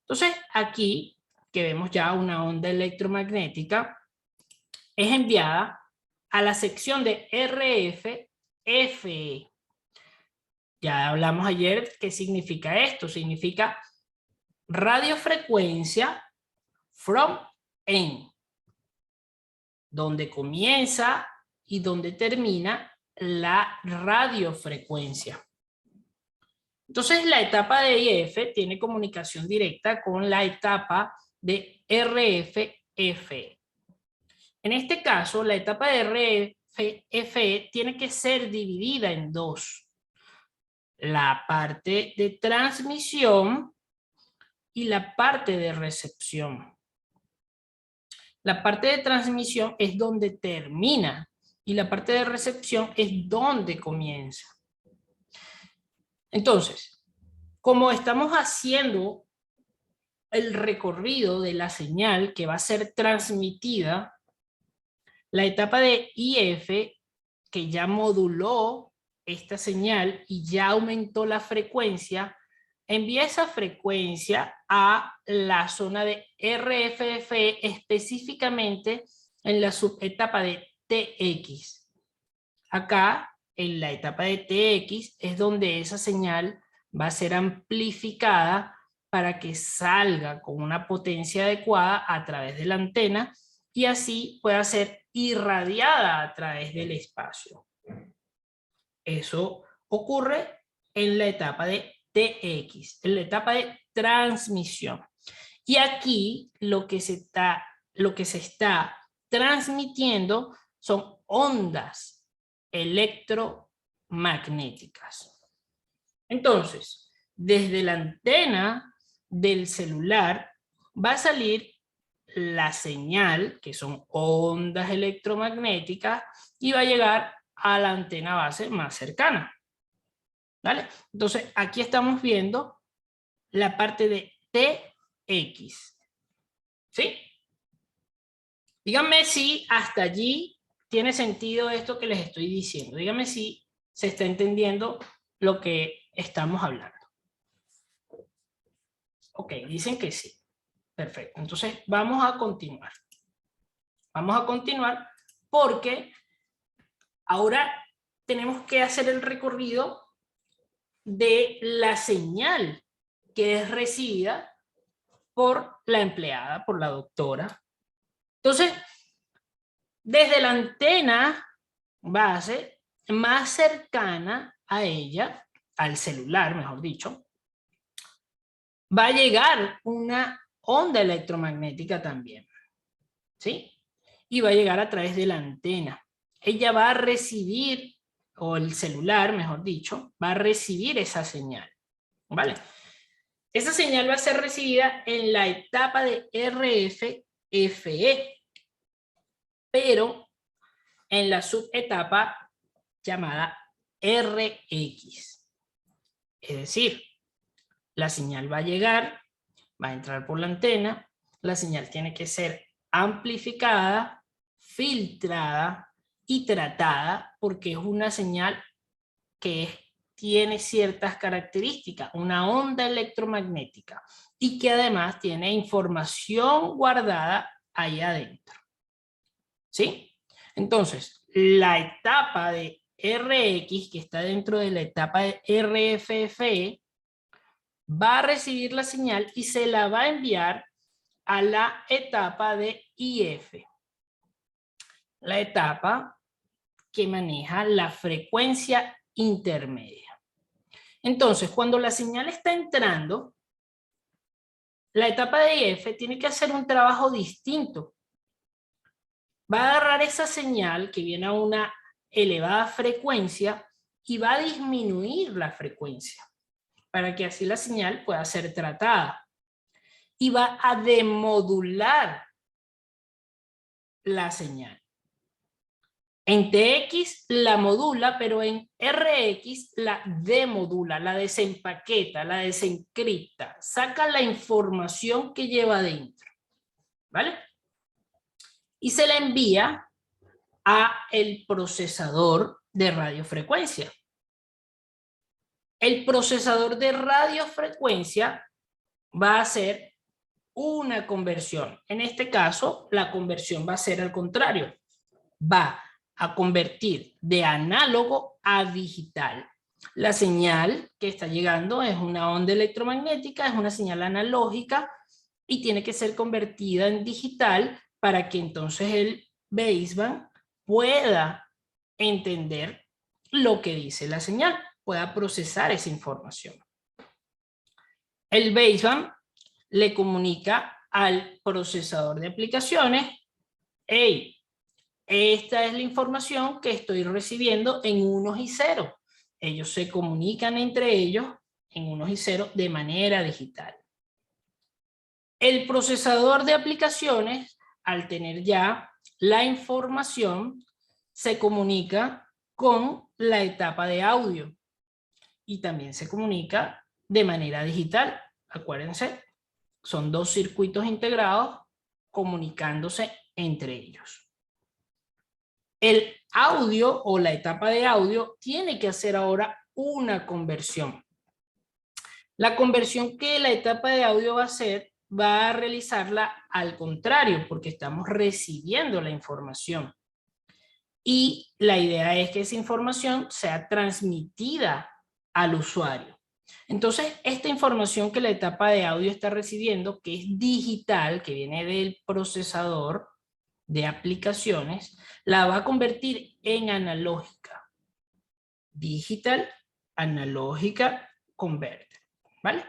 Entonces, aquí, que vemos ya una onda electromagnética, es enviada a la sección de RF-FE. Ya hablamos ayer qué significa esto. Significa radiofrecuencia from end, donde comienza y donde termina la radiofrecuencia. Entonces la etapa de IF tiene comunicación directa con la etapa de RF-FE. En este caso, la etapa de RF-FE tiene que ser dividida en dos: la parte de transmisión y la parte de recepción. La parte de transmisión es donde termina y la parte de recepción es donde comienza. Entonces, como estamos haciendo el recorrido de la señal que va a ser transmitida, la etapa de IF, que ya moduló esta señal y ya aumentó la frecuencia, envía esa frecuencia a la zona de RF-FE, específicamente en la subetapa de TX. Acá, en la etapa de TX, es donde esa señal va a ser amplificada para que salga con una potencia adecuada a través de la antena y así pueda ser irradiada a través del espacio. Eso ocurre en la etapa de TX, en la etapa de transmisión. Y aquí lo que se está transmitiendo son ondas electromagnéticas. Entonces, desde la antena del celular va a salir la señal, que son ondas electromagnéticas, y va a llegar a la antena base más cercana. ¿Vale? Entonces, aquí estamos viendo la parte de TX. ¿Sí? Díganme si hasta allí tiene sentido esto que les estoy diciendo. Díganme si se está entendiendo lo que estamos hablando. Ok, dicen que sí. Perfecto. Entonces, vamos a continuar. Vamos a continuar porque ahora tenemos que hacer el recorrido de la señal que es recibida por la empleada, por la doctora. Entonces, desde la antena base más cercana a ella, al celular, mejor dicho, va a llegar una onda electromagnética también, ¿sí? Y va a llegar a través de la antena. Ella va a recibir, o el celular, mejor dicho, va a recibir esa señal, ¿vale? Esa señal va a ser recibida en la etapa de RF-FE, pero en la subetapa llamada RX. Es decir, la señal va a llegar, va a entrar por la antena, la señal tiene que ser amplificada, filtrada y tratada, porque es una señal que tiene ciertas características, una onda electromagnética, y que además tiene información guardada ahí adentro. ¿Sí? Entonces, la etapa de RX, que está dentro de la etapa de RFFE, va a recibir la señal y se la va a enviar a la etapa de IF. La etapa que maneja la frecuencia intermedia. Entonces, cuando la señal está entrando, la etapa de IF tiene que hacer un trabajo distinto. Va a agarrar esa señal que viene a una elevada frecuencia y va a disminuir la frecuencia para que así la señal pueda ser tratada. Y va a demodular la señal. En TX la modula, pero en RX la demodula, la desempaqueta, la desencripta, saca la información que lleva dentro, ¿vale? Y se la envía a el procesador de radiofrecuencia. El procesador de radiofrecuencia va a hacer una conversión. En este caso, la conversión va a ser al contrario. Va a convertir de análogo a digital. La señal que está llegando es una onda electromagnética, es una señal analógica y tiene que ser convertida en digital para que entonces el baseband pueda entender lo que dice la señal, pueda procesar esa información. El baseband le comunica al procesador de aplicaciones: hey, esta es la información que estoy recibiendo en unos y ceros. Ellos se comunican entre ellos en unos y ceros de manera digital. El procesador de aplicaciones, al tener ya la información, se comunica con la etapa de audio y también se comunica de manera digital. Acuérdense, son dos circuitos integrados comunicándose entre ellos. El audio o la etapa de audio tiene que hacer ahora una conversión. La conversión que la etapa de audio va a hacer, va a realizarla al contrario, porque estamos recibiendo la información. Y la idea es que esa información sea transmitida al usuario. Entonces, esta información que la etapa de audio está recibiendo, que es digital, que viene del procesador de aplicaciones, la va a convertir en analógica. Digital, analógica, converte, ¿vale?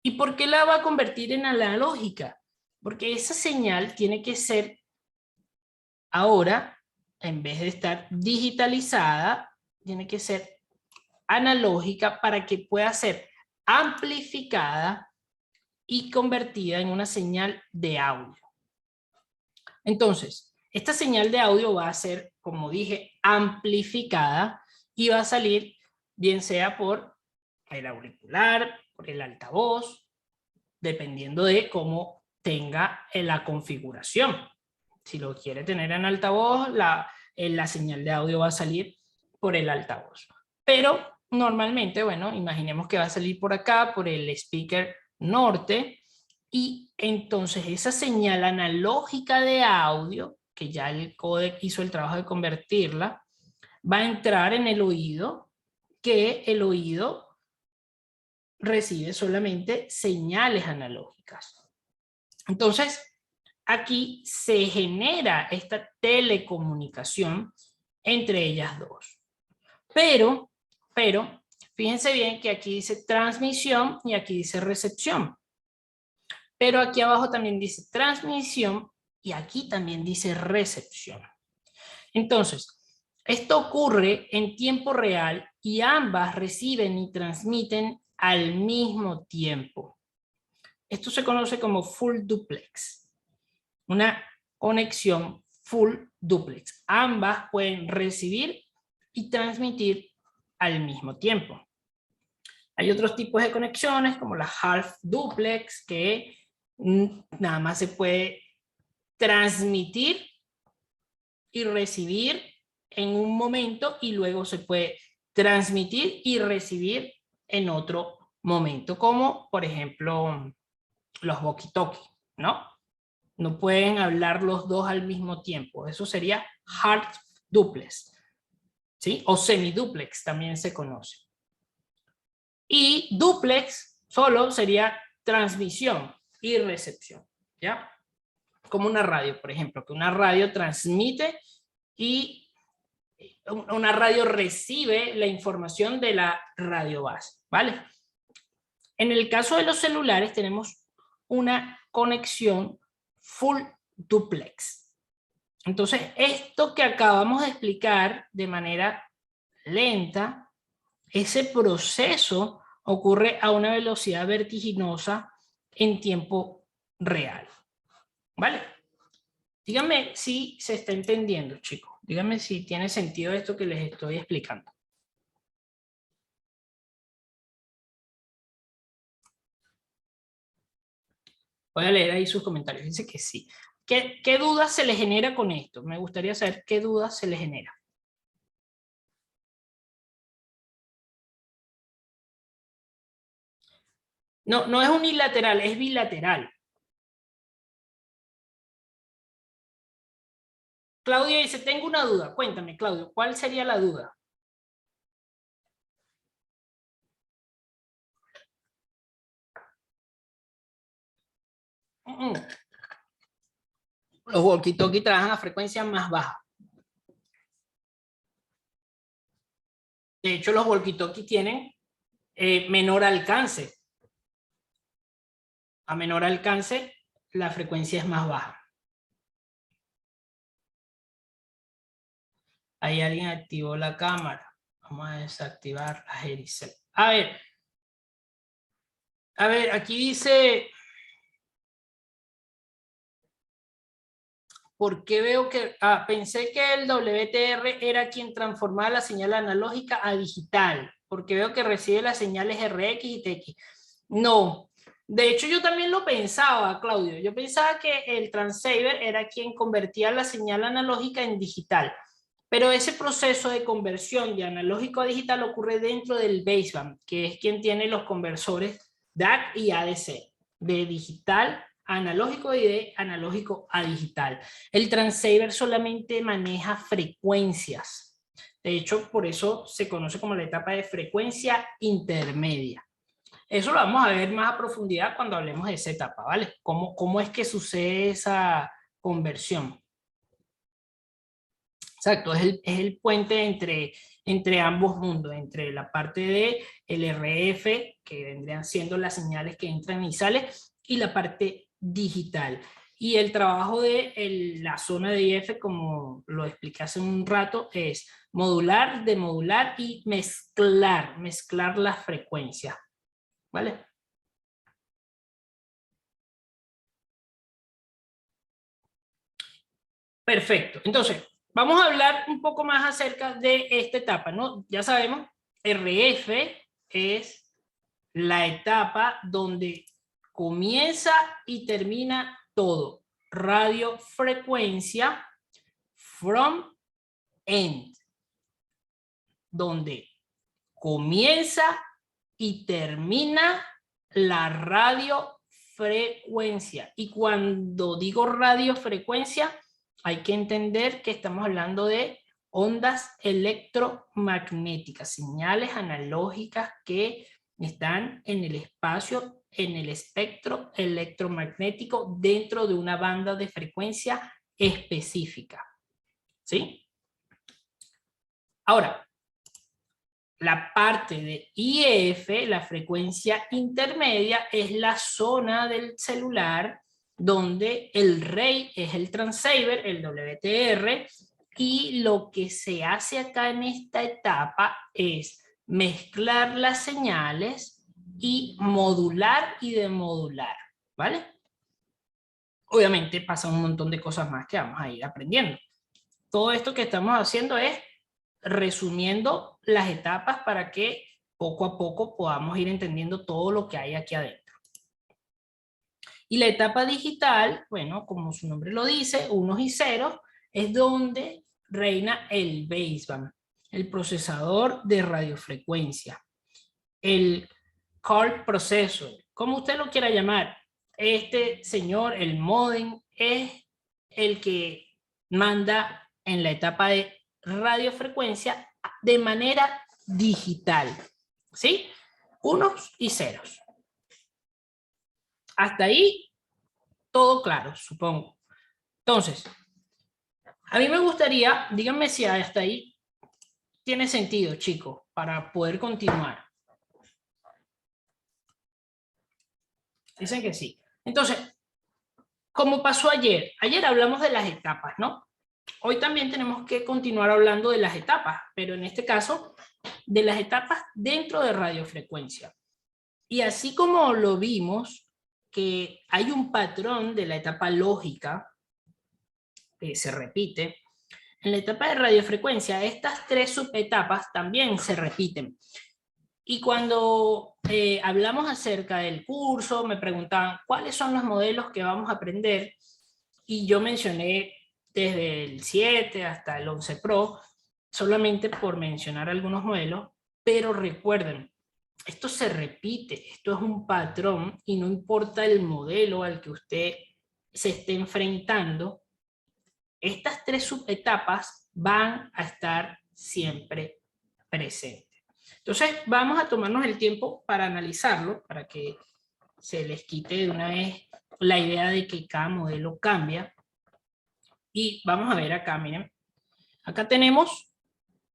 ¿Y por qué la va a convertir en analógica? Porque esa señal tiene que ser ahora, en vez de estar digitalizada, tiene que ser analógica para que pueda ser amplificada y convertida en una señal de audio. Entonces, esta señal de audio va a ser, como dije, amplificada y va a salir bien sea por el auricular, por el altavoz, dependiendo de cómo tenga la configuración. Si lo quiere tener en altavoz, la señal de audio va a salir por el altavoz. Pero normalmente, bueno, imaginemos que va a salir por acá, por el speaker norte, y entonces esa señal analógica de audio, que ya el códec hizo el trabajo de convertirla, va a entrar en el oído, que el oído recibe solamente señales analógicas. Entonces, aquí se genera esta telecomunicación entre ellas dos. Pero, fíjense bien que aquí dice transmisión y aquí dice recepción. Pero aquí abajo también dice transmisión y aquí también dice recepción. Entonces, esto ocurre en tiempo real y ambas reciben y transmiten al mismo tiempo. Esto se conoce como full duplex. Una conexión full duplex. Ambas pueden recibir y transmitir al mismo tiempo. Hay otros tipos de conexiones como la half duplex, que nada más se puede transmitir y recibir en un momento y luego se puede transmitir y recibir en otro momento, como por ejemplo los walkie-talkie, ¿no? No pueden hablar los dos al mismo tiempo. Eso sería hard duplex, ¿sí? O semiduplex también se conoce. Y duplex solo sería transmisión y recepción, ¿ya? Como una radio, por ejemplo, que una radio transmite y una radio recibe la información de la radio base, ¿vale? En el caso de los celulares tenemos una conexión full duplex. Entonces, esto que acabamos de explicar de manera lenta, ese proceso ocurre a una velocidad vertiginosa en tiempo real. ¿Vale? Díganme si se está entendiendo, chicos. Díganme si tiene sentido esto que les estoy explicando. Voy a leer ahí sus comentarios. Dice que sí. ¿Qué dudas se les genera con esto? Me gustaría saber qué dudas se les genera. No, no es unilateral, es bilateral. Claudio dice, tengo una duda. Cuéntame, Claudio, ¿cuál sería la duda? Los walkie-talkie trabajan a frecuencia más baja. De hecho, los walkie-talkie tienen menor alcance. A menor alcance, la frecuencia es más baja. Ahí alguien activó la cámara. Vamos a desactivar la Gericel. A ver, aquí dice... ¿Por qué veo que... pensé que el WTR era quien transformaba la señal analógica a digital, porque veo que recibe las señales RX y TX. No, de hecho yo también lo pensaba, Claudio. Yo pensaba que el transceiver era quien convertía la señal analógica en digital, pero ese proceso de conversión de analógico a digital ocurre dentro del baseband, que es quien tiene los conversores DAC y ADC, de digital analógico y de analógico a digital. El transceiver solamente maneja frecuencias. De hecho, por eso se conoce como la etapa de frecuencia intermedia. Eso lo vamos a ver más a profundidad cuando hablemos de esa etapa, ¿vale? ¿Cómo es que sucede esa conversión? Exacto, es el puente entre ambos mundos, entre la parte de el RF, que vendrían siendo las señales que entran y salen, y la parte digital. Y el trabajo de la zona de IF, como lo expliqué hace un rato, es modular, demodular y mezclar las frecuencias. ¿Vale? Perfecto. Entonces, vamos a hablar un poco más acerca de esta etapa, ¿no? Ya sabemos, RF es la etapa donde comienza y termina todo. Radiofrecuencia from end, donde comienza y termina la radiofrecuencia. Y cuando digo radiofrecuencia, hay que entender que estamos hablando de ondas electromagnéticas, señales analógicas que están en el espacio, en el espectro electromagnético dentro de una banda de frecuencia específica. ¿Sí? Ahora, la parte de IF, la frecuencia intermedia, es la zona del celular donde el rey es el transceiver, el WTR, y lo que se hace acá en esta etapa es mezclar las señales y modular y demodular, ¿vale? Obviamente pasan un montón de cosas más que vamos a ir aprendiendo. Todo esto que estamos haciendo es resumiendo las etapas para que poco a poco podamos ir entendiendo todo lo que hay aquí adentro. Y la etapa digital, bueno, como su nombre lo dice, unos y ceros, es donde reina el baseband. el procesador de radiofrecuencia, el call processor, como usted lo quiera llamar. Este señor, el módem, es el que manda en la etapa de radiofrecuencia de manera digital, ¿sí? Unos y ceros. Hasta ahí, todo claro, supongo. Entonces, a mí me gustaría, díganme si hasta ahí tiene sentido, chicos, para poder continuar. Dicen que sí. Entonces, como pasó ayer hablamos de las etapas, ¿no? Hoy también tenemos que continuar hablando de las etapas, pero en este caso, de las etapas dentro de radiofrecuencia. Y así como lo vimos, que hay un patrón de la etapa lógica, que se repite, en la etapa de radiofrecuencia, estas tres subetapas también se repiten. Y cuando hablamos acerca del curso, me preguntaban cuáles son los modelos que vamos a aprender, y yo mencioné desde el 7 hasta el 11 Pro, solamente por mencionar algunos modelos, pero recuerden, esto se repite, esto es un patrón, y no importa el modelo al que usted se esté enfrentando, estas tres subetapas van a estar siempre presentes. Entonces vamos a tomarnos el tiempo para analizarlo, para que se les quite de una vez la idea de que cada modelo cambia. Y vamos a ver acá, miren. Acá tenemos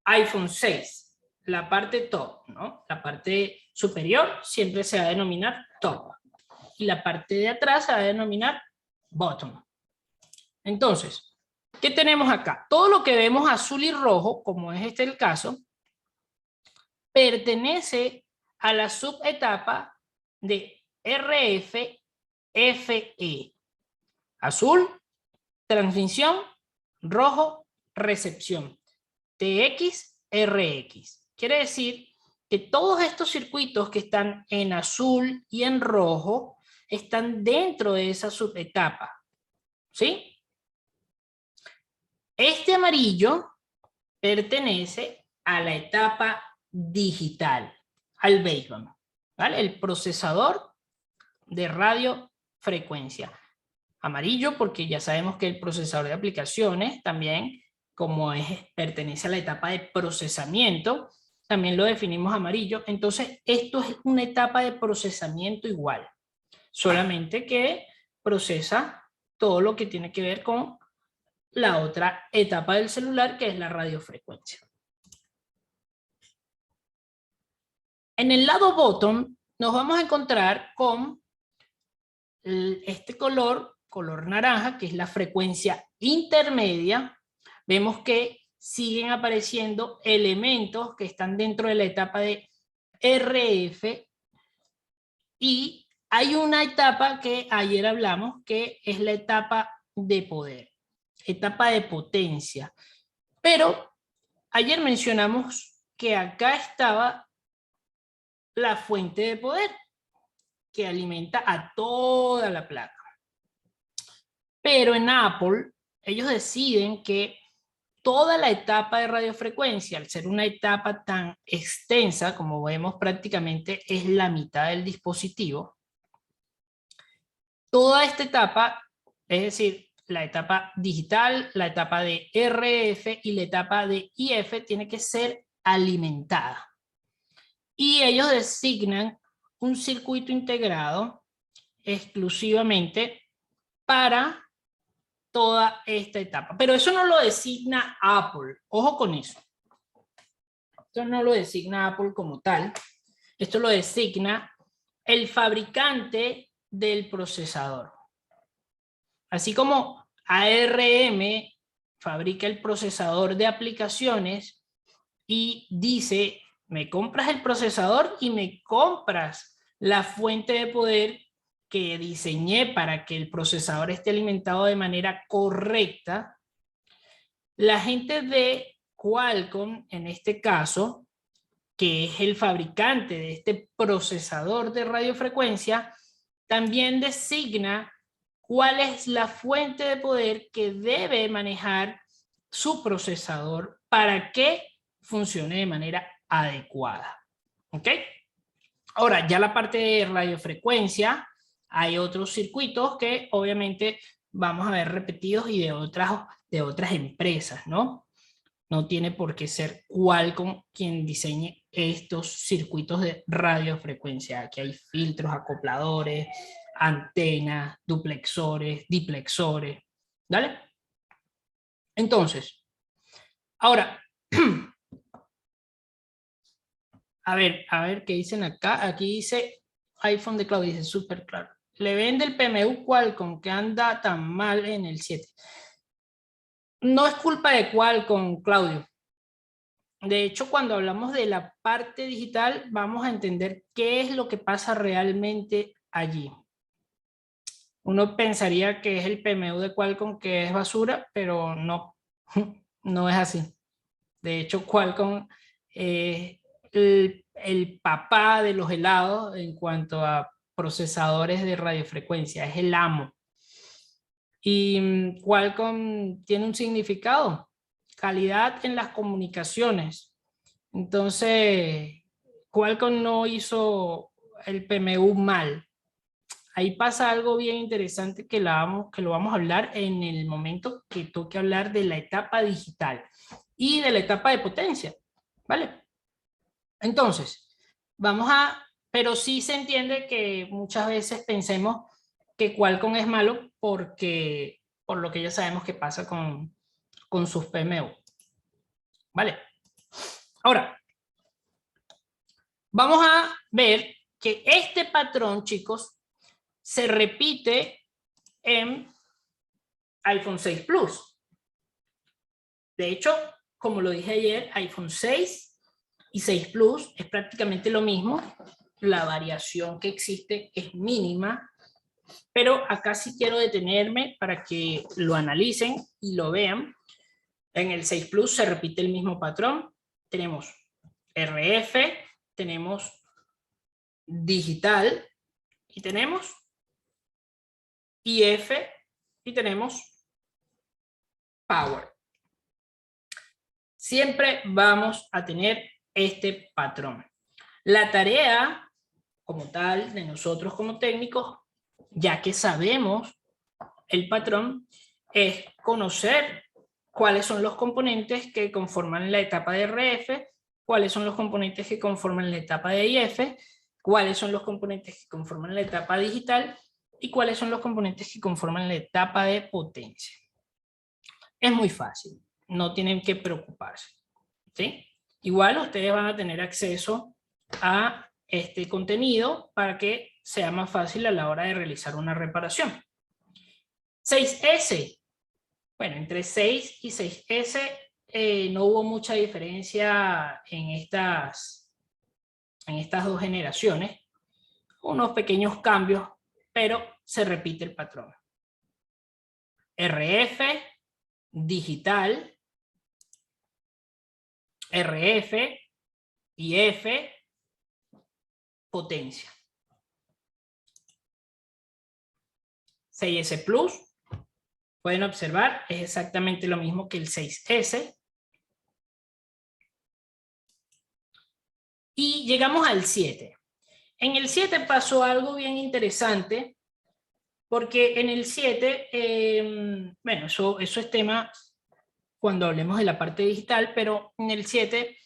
iPhone 6, la parte top, ¿no? La parte superior siempre se va a denominar top. Y la parte de atrás se va a denominar bottom. Entonces, ¿qué tenemos acá? Todo lo que vemos azul y rojo, como es este el caso, pertenece a la subetapa de RF-FE. Azul, transmisión; rojo, recepción. TX-RX. Quiere decir que todos estos circuitos que están en azul y en rojo están dentro de esa subetapa, ¿sí? Este amarillo pertenece a la etapa digital, al baseband, ¿vale? El procesador de radiofrecuencia. Amarillo porque ya sabemos que el procesador de aplicaciones también, como pertenece a la etapa de procesamiento, también lo definimos amarillo. Entonces, esto es una etapa de procesamiento igual, solamente que procesa todo lo que tiene que ver con la otra etapa del celular, que es la radiofrecuencia. En el lado bottom nos vamos a encontrar con este color naranja, que es la frecuencia intermedia. Vemos que siguen apareciendo elementos que están dentro de la etapa de RF, y hay una etapa que ayer hablamos, que es la etapa de poder, etapa de potencia. Pero ayer mencionamos que acá estaba la fuente de poder, que alimenta a toda la placa. Pero en Apple, ellos deciden que toda la etapa de radiofrecuencia, al ser una etapa tan extensa, como vemos prácticamente es la mitad del dispositivo, toda esta etapa, es decir, la etapa digital, la etapa de RF y la etapa de IF, tiene que ser alimentada. Y ellos designan un circuito integrado exclusivamente para toda esta etapa. Pero eso no lo designa Apple. Ojo con eso. Esto no lo designa Apple como tal. Esto lo designa el fabricante del procesador. Así como ARM fabrica el procesador de aplicaciones y dice, me compras el procesador y me compras la fuente de poder que diseñé para que el procesador esté alimentado de manera correcta. La gente de Qualcomm, en este caso, que es el fabricante de este procesador de radiofrecuencia, también designa cuál es la fuente de poder que debe manejar su procesador para que funcione de manera adecuada. ¿Ok? Ahora, ya la parte de radiofrecuencia, hay otros circuitos que obviamente vamos a ver repetidos y de otras empresas, ¿no? No tiene por qué ser Qualcomm quien diseñe estos circuitos de radiofrecuencia. Aquí hay filtros, acopladores, antenas, duplexores, diplexores, ¿vale? Entonces, ahora, a ver qué dicen acá. Aquí dice iPhone de Claudio, dice súper claro. Le vende el PMU Qualcomm que anda tan mal en el 7. No es culpa de Qualcomm, Claudio. De hecho, cuando hablamos de la parte digital, vamos a entender qué es lo que pasa realmente allí. Uno pensaría que es el PMU de Qualcomm que es basura, pero no, no es así. De hecho, Qualcomm es el papá de los helados en cuanto a procesadores de radiofrecuencia, es el amo. Y Qualcomm tiene un significado, calidad en las comunicaciones. Entonces, Qualcomm no hizo el PMU mal. Ahí pasa algo bien interesante que lo vamos a hablar en el momento que toque hablar de la etapa digital y de la etapa de potencia, ¿vale? Entonces, pero sí se entiende que muchas veces pensemos que Qualcomm es malo por lo que ya sabemos que pasa con sus PMU, ¿vale? Ahora, vamos a ver que este patrón, chicos, se repite en iPhone 6 Plus. De hecho, como lo dije ayer, iPhone 6 y 6 Plus es prácticamente lo mismo. La variación que existe es mínima, pero acá sí quiero detenerme para que lo analicen y lo vean. En el 6 Plus se repite el mismo patrón. Tenemos RF, tenemos digital y tenemos IF y tenemos power. Siempre vamos a tener este patrón. La tarea como tal de nosotros como técnicos, ya que sabemos el patrón, es conocer cuáles son los componentes que conforman la etapa de RF, cuáles son los componentes que conforman la etapa de IF, cuáles son los componentes que conforman la etapa digital y cuáles son los componentes que conforman la etapa de potencia. Es muy fácil, no tienen que preocuparse, ¿sí? Igual ustedes van a tener acceso a este contenido para que sea más fácil a la hora de realizar una reparación. 6S. Bueno, entre 6 y 6S no hubo mucha diferencia en estas dos generaciones. Unos pequeños cambios, pero se repite el patrón. RF, digital, RF, IF, potencia. 6S Plus, pueden observar, es exactamente lo mismo que el 6S. Y llegamos al 7. En el 7 pasó algo bien interesante, porque en el 7, bueno, eso es tema cuando hablemos de la parte digital, pero en el 7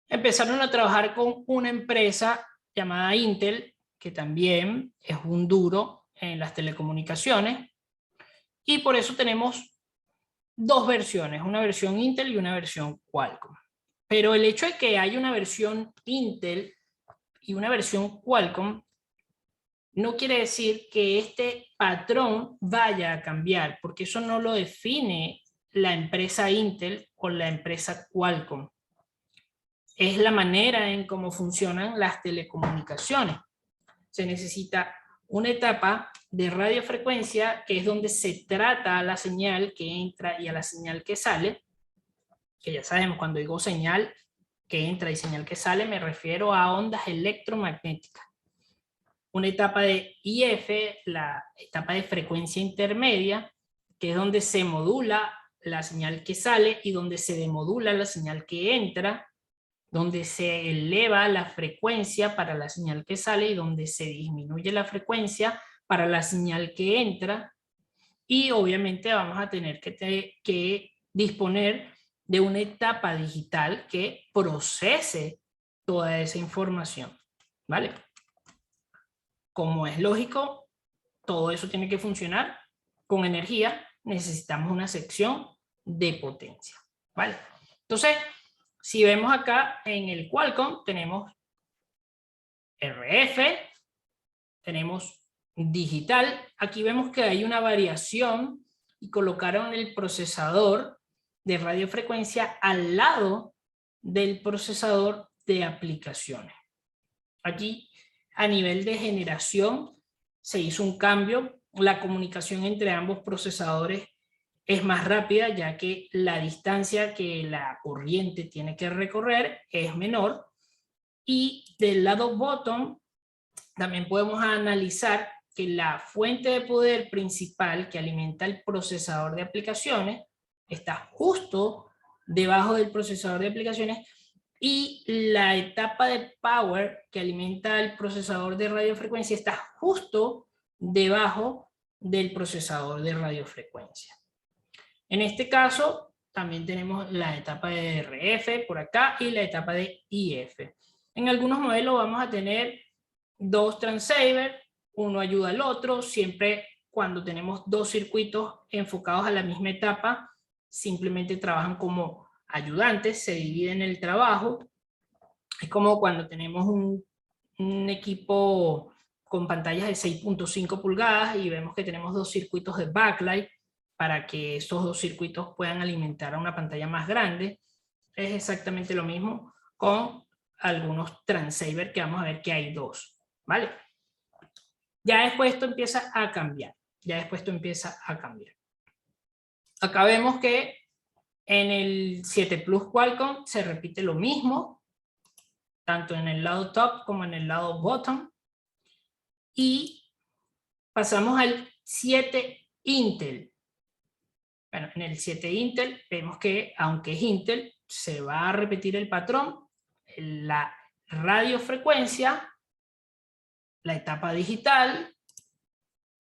empezaron a trabajar con una empresa llamada Intel, que también es un duro en las telecomunicaciones, y por eso tenemos dos versiones, una versión Intel y una versión Qualcomm. Pero el hecho de que haya una versión Intel y una versión Qualcomm no quiere decir que este patrón vaya a cambiar, porque eso no lo define la empresa Intel o la empresa Qualcomm. Es la manera en cómo funcionan las telecomunicaciones. Se necesita una etapa de radiofrecuencia, que es donde se trata a la señal que entra y a la señal que sale, que ya sabemos, cuando digo señal que entra y señal que sale, me refiero a ondas electromagnéticas. Una etapa de IF, la etapa de frecuencia intermedia, que es donde se modula la señal que sale y donde se demodula la señal que entra, donde se eleva la frecuencia para la señal que sale y donde se disminuye la frecuencia para la señal que entra. Y obviamente vamos a tener que disponer de una etapa digital que procese toda esa información, ¿vale? Como es lógico, todo eso tiene que funcionar con energía, necesitamos una sección de potencia, ¿vale? Entonces, si vemos acá en el Qualcomm, tenemos RF, tenemos digital. Aquí vemos que hay una variación y colocaron el procesador de radiofrecuencia al lado del procesador de aplicaciones. Aquí, a nivel de generación, se hizo un cambio. La comunicación entre ambos procesadores es más rápida, ya que la distancia que la corriente tiene que recorrer es menor. Y del lado bottom, también podemos analizar que la fuente de poder principal que alimenta el procesador de aplicaciones está justo debajo del procesador de aplicaciones, y la etapa de power que alimenta el procesador de radiofrecuencia está justo debajo del procesador de radiofrecuencia. En este caso también tenemos la etapa de RF por acá y la etapa de IF. En algunos modelos vamos a tener dos transceivers, uno ayuda al otro. Siempre cuando tenemos dos circuitos enfocados a la misma etapa, simplemente trabajan como ayudantes, se dividen el trabajo. Es como cuando tenemos un equipo con pantallas de 6.5 pulgadas y vemos que tenemos dos circuitos de backlight para que esos dos circuitos puedan alimentar a una pantalla más grande. Es exactamente lo mismo con algunos transceivers, que vamos a ver que hay dos, ¿vale? Ya después esto empieza a cambiar. Acá vemos que en el 7 Plus Qualcomm se repite lo mismo, tanto en el lado top como en el lado bottom. Y pasamos al 7 Intel. Bueno, en el 7 Intel vemos que, aunque es Intel, se va a repetir el patrón. La radiofrecuencia, la etapa digital,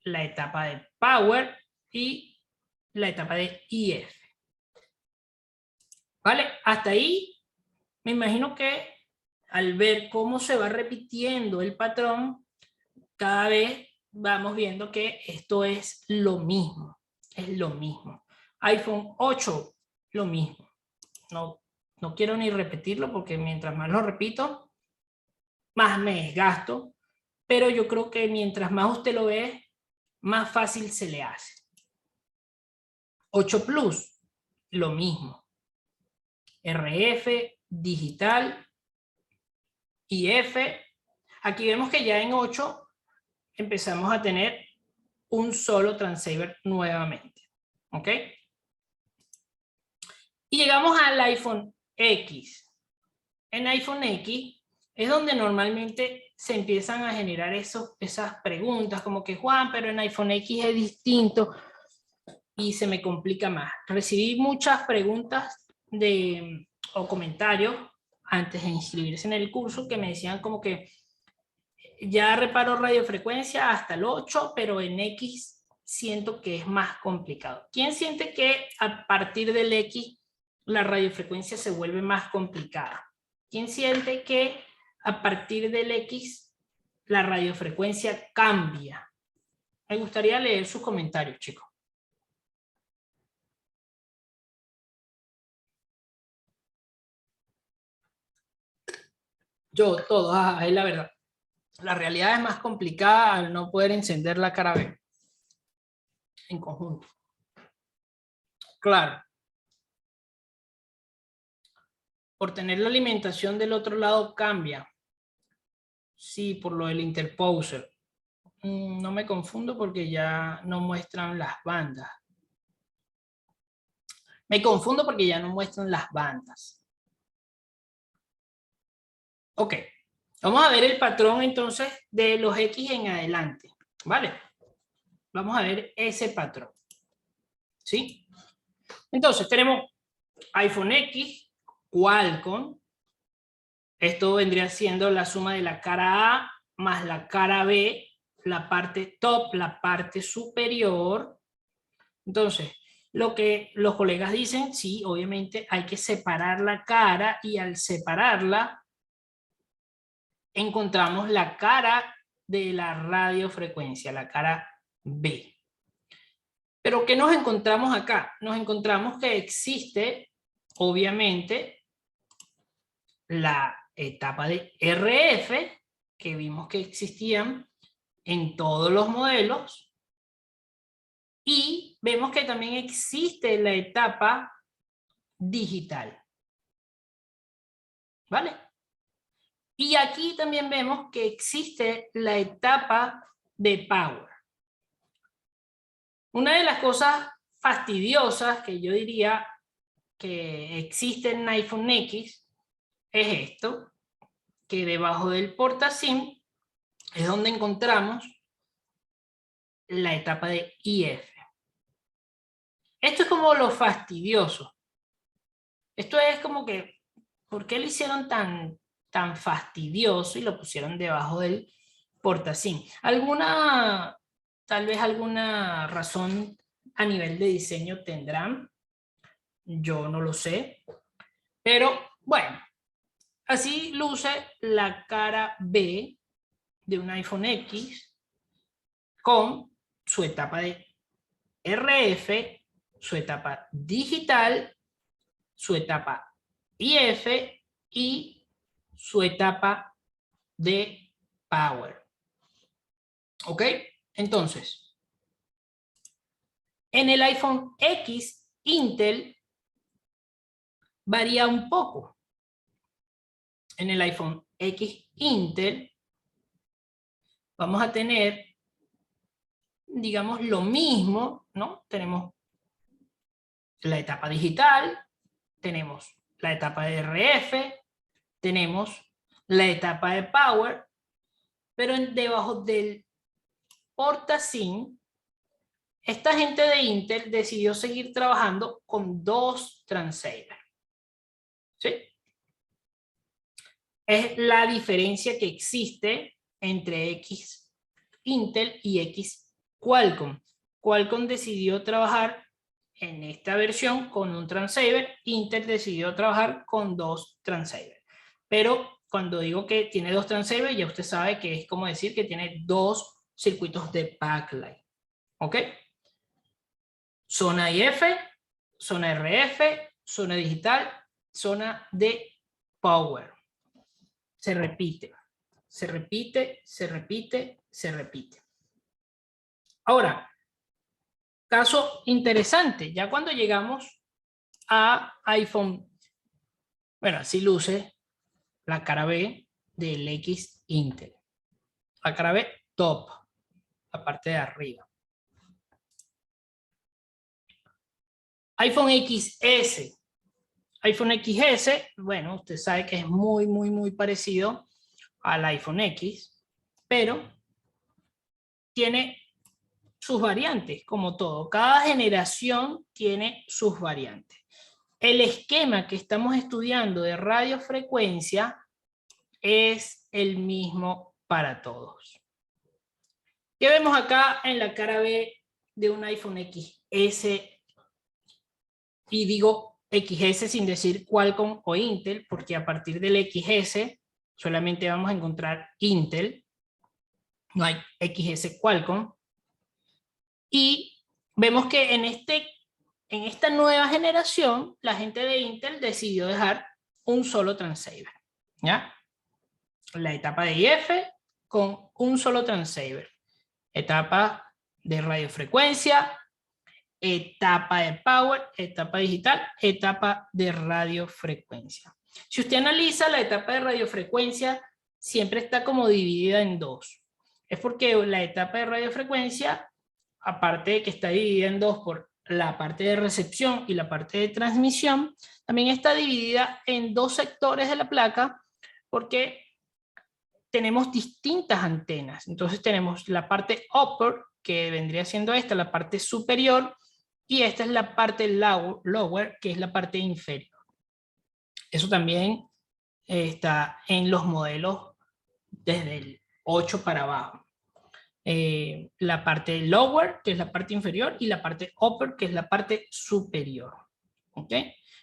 la etapa de power y la etapa de IF. ¿Vale? Hasta ahí me imagino que al ver cómo se va repitiendo el patrón, cada vez vamos viendo que esto es lo mismo. Es lo mismo. iPhone 8, lo mismo. No quiero ni repetirlo porque mientras más lo repito, más me desgasto. Pero yo creo que mientras más usted lo ve, más fácil se le hace. 8 Plus, lo mismo. RF, digital, IF. Aquí vemos que ya en 8 empezamos a tener un solo transceiver nuevamente. ¿Ok? Y llegamos al iPhone X. En iPhone X es donde normalmente se empiezan a generar esas preguntas, como que Juan, pero en iPhone X es distinto y se me complica más. Recibí muchas preguntas o comentarios antes de inscribirse en el curso que me decían como que ya reparo radiofrecuencia hasta el 8, pero en X siento que es más complicado. ¿Quién siente que a partir del X la radiofrecuencia se vuelve más complicada? ¿Quién siente que a partir del X la radiofrecuencia cambia? Me gustaría leer sus comentarios, chicos. Todo, es la verdad. La realidad es más complicada al no poder encender la cara B en conjunto. Claro. Por tener la alimentación del otro lado cambia. Sí, por lo del interposer. No me confundo porque ya no muestran las bandas. Me confundo porque ya no muestran las bandas. Ok. Vamos a ver el patrón entonces de los X en adelante. ¿Vale? Vamos a ver ese patrón. ¿Sí? Entonces tenemos iPhone X, Qualcomm. Esto vendría siendo la suma de la cara A más la cara B, la parte top, la parte superior. Entonces, lo que los colegas dicen, sí, obviamente hay que separar la cara, y al separarla encontramos la cara de la radiofrecuencia, la cara B. Pero ¿qué nos encontramos acá? Nos encontramos que existe, obviamente, la etapa de RF, que vimos que existían en todos los modelos, y vemos que también existe la etapa digital. ¿Vale? Y aquí también vemos que existe la etapa de power. Una de las cosas fastidiosas que yo diría que existe en iPhone X es esto, que debajo del porta SIM es donde encontramos la etapa de IF. Esto es como lo fastidioso. Esto es como que, ¿por qué lo hicieron tan fastidioso y lo pusieron debajo del porta SIM? Tal vez alguna razón a nivel de diseño tendrán. Yo no lo sé. Pero bueno, así luce la cara B de un iPhone X con su etapa de RF, su etapa digital, su etapa IF y su etapa de power. ¿Ok? Entonces, en el iPhone X, Intel varía un poco. En el iPhone X Intel vamos a tener, digamos, lo mismo, ¿no? Tenemos la etapa digital, tenemos la etapa de RF, tenemos la etapa de power, pero debajo del porta SIM, esta gente de Intel decidió seguir trabajando con dos transceivers. ¿Sí? Es la diferencia que existe entre X Intel y X Qualcomm. Qualcomm decidió trabajar en esta versión con un transceiver, Intel decidió trabajar con dos transceivers. Pero cuando digo que tiene dos transceivers, ya usted sabe que es como decir que tiene dos circuitos de backlight. ¿Ok? Zona IF, zona RF, zona digital, zona de power. Se repite, se repite, se repite, se repite. Ahora, caso interesante, ya cuando llegamos a iPhone, bueno, así luce la cara B del X Intel. La cara B top, la parte de arriba. iPhone XS. iPhone XS, bueno, usted sabe que es muy parecido al iPhone X, pero tiene sus variantes, como todo. Cada generación tiene sus variantes. El esquema que estamos estudiando de radiofrecuencia es el mismo para todos. ¿Qué vemos acá en la cara B de un iPhone XS? Y digo XS sin decir Qualcomm o Intel, porque a partir del XS solamente vamos a encontrar Intel, no hay XS Qualcomm. Y vemos que en esta nueva generación, la gente de Intel decidió dejar un solo transceiver, ¿ya? La etapa de IF con un solo transceiver. Etapa de radiofrecuencia, etapa de power, etapa digital, etapa de radiofrecuencia. Si usted analiza la etapa de radiofrecuencia, siempre está como dividida en dos. Es porque la etapa de radiofrecuencia, aparte de que está dividida en dos por la parte de recepción y la parte de transmisión, también está dividida en dos sectores de la placa porque tenemos distintas antenas. Entonces tenemos la parte upper, que vendría siendo esta, la parte superior, y esta es la parte lower, que es la parte inferior. Eso también está en los modelos desde el 8 para abajo. La parte lower, que es la parte inferior, y la parte upper, que es la parte superior. ¿Ok?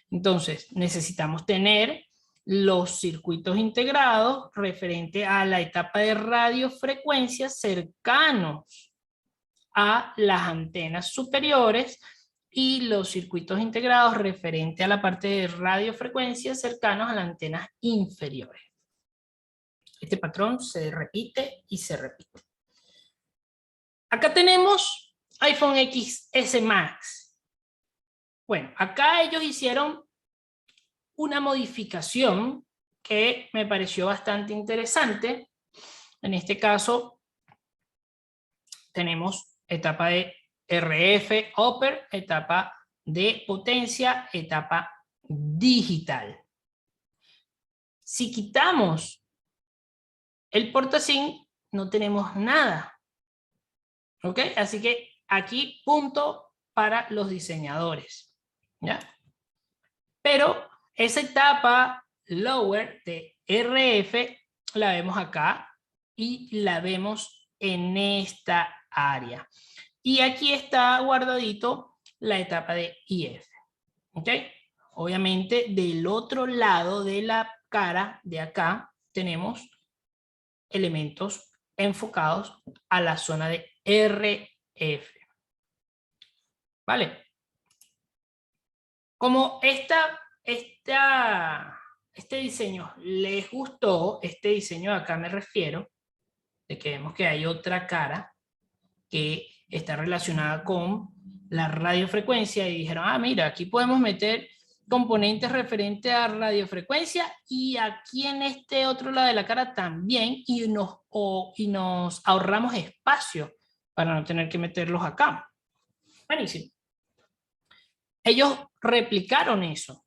Entonces, necesitamos tener los circuitos integrados referente a la etapa de radiofrecuencia cercanos a las antenas superiores y los circuitos integrados referente a la parte de radiofrecuencia cercanos a las antenas inferiores. Este patrón se repite y se repite. Acá tenemos iPhone XS Max. Bueno, acá ellos hicieron una modificación que me pareció bastante interesante. En este caso, tenemos etapa de RF upper, etapa de potencia, etapa digital. Si quitamos el portasync, no tenemos nada. ¿Ok? Así que aquí punto para los diseñadores. ¿Ya? Pero esa etapa lower de RF la vemos acá y la vemos en esta área. Y aquí está guardadito la etapa de IF. ¿Ok? Obviamente del otro lado de la cara de acá tenemos elementos enfocados a la zona de RF. ¿Vale? Como este diseño les gustó, este diseño de acá me refiero, de que vemos que hay otra cara que está relacionada con la radiofrecuencia y dijeron, ah, mira, aquí podemos meter componentes referentes a radiofrecuencia y aquí en este otro lado de la cara también y nos ahorramos espacio para no tener que meterlos acá. Buenísimo. Ellos replicaron eso.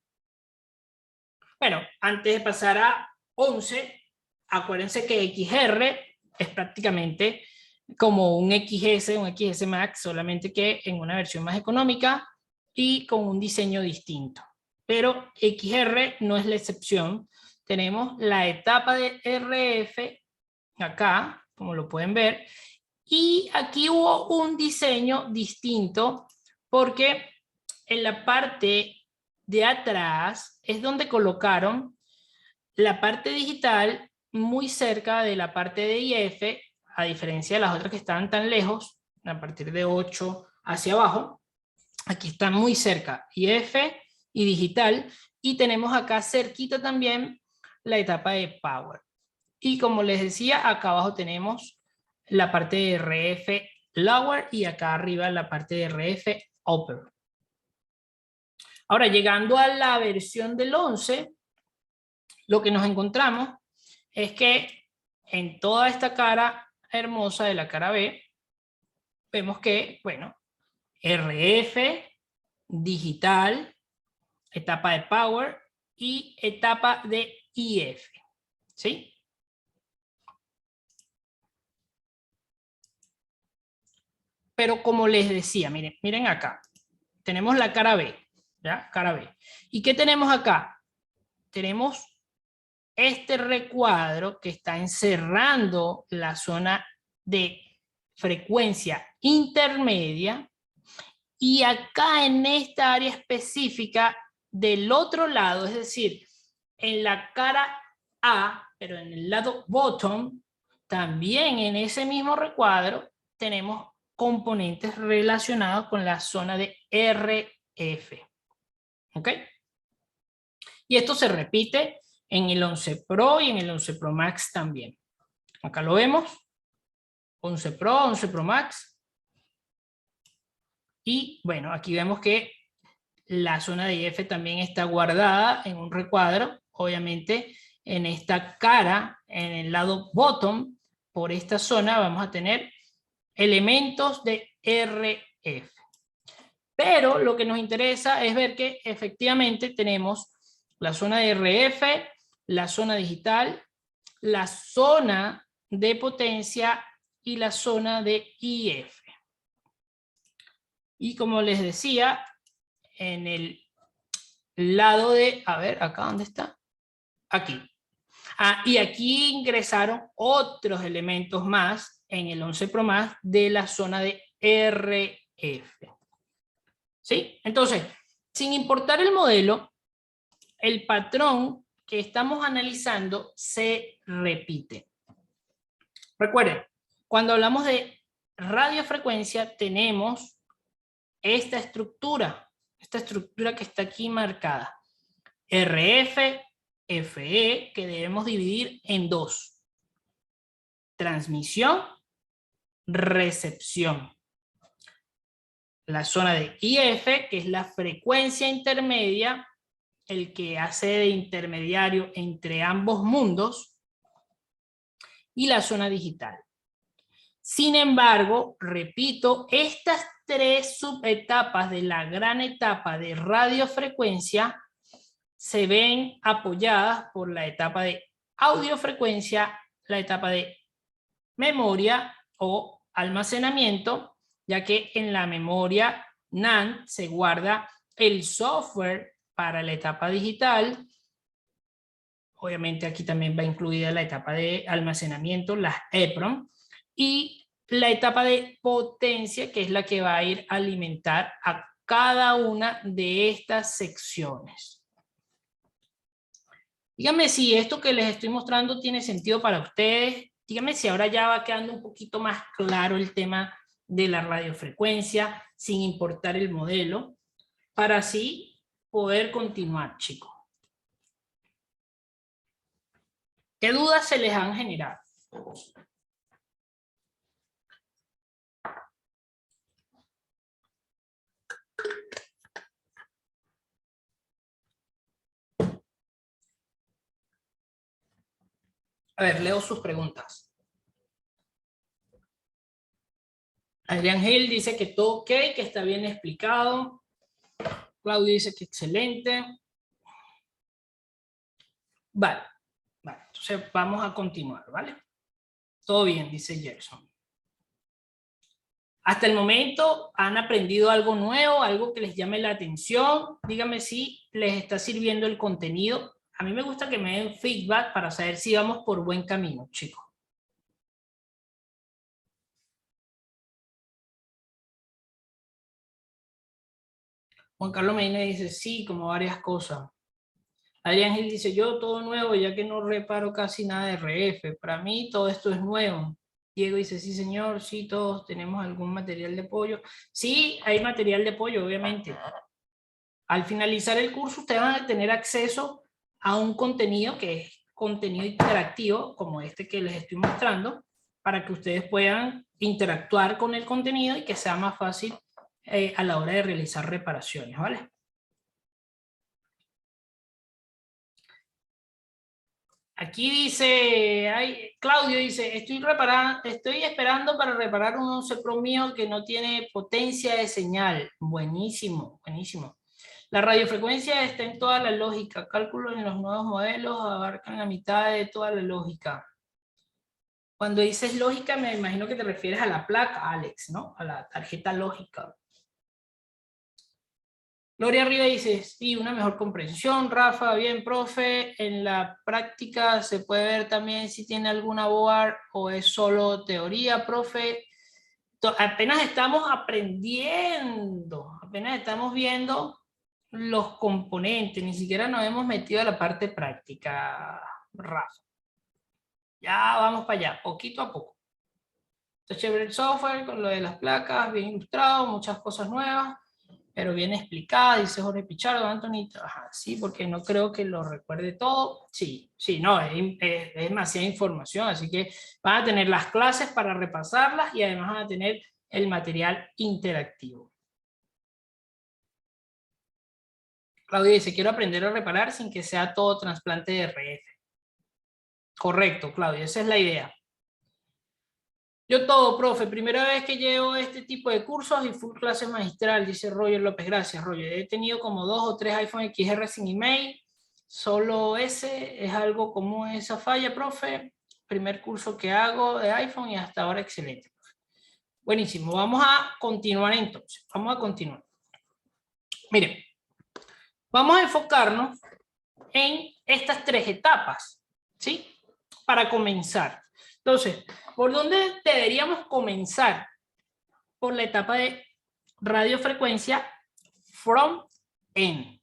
Bueno, antes de pasar a 11, acuérdense que XR es prácticamente como un XS Max, solamente que en una versión más económica y con un diseño distinto. Pero XR no es la excepción. Tenemos la etapa de RF acá, como lo pueden ver, y aquí hubo un diseño distinto porque en la parte de atrás es donde colocaron la parte digital muy cerca de la parte de IF, a diferencia de las otras que estaban tan lejos, a partir de 8 hacia abajo. Aquí está muy cerca IF y digital, y tenemos acá cerquita también la etapa de power. Y como les decía, acá abajo tenemos la parte de RF lower y acá arriba la parte de RF upper. Ahora, llegando a la versión del 11, lo que nos encontramos es que en toda esta cara hermosa de la cara B, vemos que, bueno, RF, digital, etapa de power y etapa de IF. ¿Sí? Pero como les decía, miren acá. Tenemos la cara B, ¿ya? Cara B. ¿Y qué tenemos acá? Tenemos este recuadro que está encerrando la zona de frecuencia intermedia, y acá en esta área específica del otro lado, es decir, en la cara A, pero en el lado bottom, también en ese mismo recuadro tenemos componentes relacionados con la zona de RF. ¿Ok? Y esto se repite en el 11 Pro y en el 11 Pro Max también. Acá lo vemos. 11 Pro, 11 Pro Max. Y bueno, aquí vemos que la zona de IF también está guardada en un recuadro. Obviamente en esta cara, en el lado bottom, por esta zona vamos a tener elementos de RF. Pero lo que nos interesa es ver que efectivamente tenemos la zona de RF, la zona digital, la zona de potencia y la zona de IF. Y como les decía, en el lado de, a ver, acá dónde está, aquí. Y aquí ingresaron otros elementos más en el 11 Pro Max de la zona de RF. ¿Sí? Entonces, sin importar el modelo, el patrón que estamos analizando se repite. Recuerden, cuando hablamos de radiofrecuencia tenemos esta estructura que está aquí marcada. RF, FE, que debemos dividir en dos. Transmisión, recepción. La zona de IF, que es la frecuencia intermedia, el que hace de intermediario entre ambos mundos, y la zona digital. Sin embargo, repito, estas tres subetapas de la gran etapa de radiofrecuencia se ven apoyadas por la etapa de audiofrecuencia, la etapa de memoria o almacenamiento, ya que en la memoria NAND se guarda el software para la etapa digital. Obviamente aquí también va incluida la etapa de almacenamiento, las EEPROM, y la etapa de potencia, que es la que va a ir a alimentar a cada una de estas secciones. Díganme si esto que les estoy mostrando tiene sentido para ustedes. Díganme si ahora ya va quedando un poquito más claro el tema de la radiofrecuencia, sin importar el modelo, para así poder continuar, chicos. ¿Qué dudas se les han generado? A ver, leo sus preguntas. Adrián Gil dice que todo ok, que está bien explicado. Claudio dice que excelente. Vale, entonces vamos a continuar, ¿vale? Todo bien, dice Gerson. Hasta el momento, ¿han aprendido algo nuevo, algo que les llame la atención? Díganme si les está sirviendo el contenido. A mí me gusta que me den feedback para saber si vamos por buen camino, chicos. Juan Carlos Medina dice, sí, como varias cosas. Adrián Gil dice, yo todo nuevo, ya que no reparo casi nada de RF. Para mí todo esto es nuevo. Diego dice, sí señor, sí, todos tenemos algún material de apoyo. Sí, hay material de apoyo, obviamente. Al finalizar el curso, ustedes van a tener acceso a un contenido que es contenido interactivo, como este que les estoy mostrando, para que ustedes puedan interactuar con el contenido y que sea más fácil a la hora de realizar reparaciones, ¿vale? Aquí dice, Claudio dice, estoy esperando para reparar un 11 Pro mío que no tiene potencia de señal. Buenísimo, buenísimo. La radiofrecuencia está en toda la lógica. Cálculos en los nuevos modelos abarcan la mitad de toda la lógica. Cuando dices lógica, me imagino que te refieres a la placa, Alex, ¿no? A la tarjeta lógica. Gloria Arriba dice, sí, una mejor comprensión. Rafa, bien, profe. En la práctica se puede ver también si tiene alguna board o es solo teoría, profe. Apenas estamos aprendiendo, apenas estamos viendo los componentes, ni siquiera nos hemos metido a la parte práctica, Rafa. Ya vamos para allá, poquito a poco. Está chévere el software con lo de las placas, bien ilustrado, muchas cosas nuevas, pero bien explicada, dice Jorge Pichardo, Anthony. Ajá, sí, porque no creo que lo recuerde todo. Sí, no, es demasiada información, así que van a tener las clases para repasarlas y además van a tener el material interactivo. Claudia dice, quiero aprender a reparar sin que sea todo trasplante de RF. Correcto, Claudia, esa es la idea. Yo todo, profe, primera vez que llevo este tipo de cursos y full clase magistral, dice Roger López. Gracias, Roger. He tenido como 2 o 3 iPhone XR sin email. Solo ese es algo común esa falla, profe. Primer curso que hago de iPhone y hasta ahora excelente. Buenísimo, vamos a continuar entonces. Vamos a continuar. Miren, vamos a enfocarnos en estas 3 etapas, ¿sí? Para comenzar. Entonces, ¿por dónde deberíamos comenzar? Por la etapa de radiofrecuencia front-end.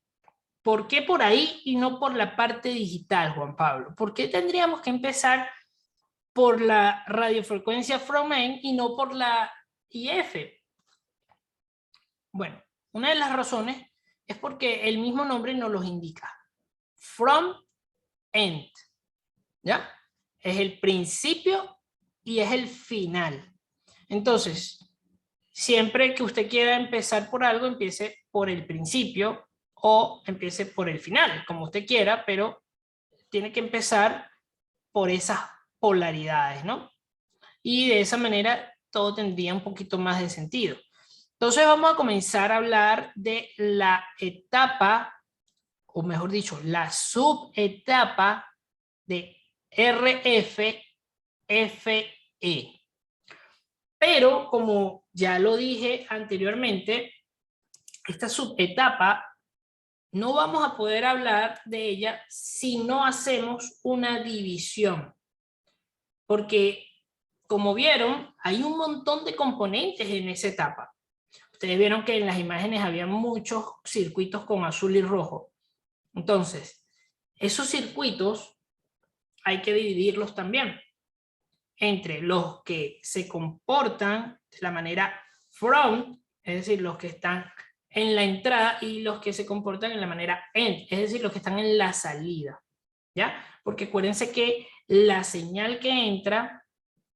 ¿Por qué por ahí y no por la parte digital, Juan Pablo? ¿Por qué tendríamos que empezar por la radiofrecuencia front-end y no por la IF? Bueno, una de las razones es porque el mismo nombre nos los indica. Front-end, ¿ya? Es el principio y es el final. Entonces, siempre que usted quiera empezar por algo, empiece por el principio o empiece por el final, como usted quiera, pero tiene que empezar por esas polaridades, ¿no? Y de esa manera todo tendría un poquito más de sentido. Entonces vamos a comenzar a hablar de la etapa, o mejor dicho, la subetapa de RFFE. Pero como ya lo dije anteriormente, esta subetapa no vamos a poder hablar de ella si no hacemos una división. Porque, como vieron, hay un montón de componentes en esa etapa. Ustedes vieron que en las imágenes había muchos circuitos con azul y rojo. Entonces, esos circuitos hay que dividirlos también entre los que se comportan de la manera front, es decir, los que están en la entrada, y los que se comportan en la manera end, es decir, los que están en la salida, ¿ya? Porque acuérdense que la señal que entra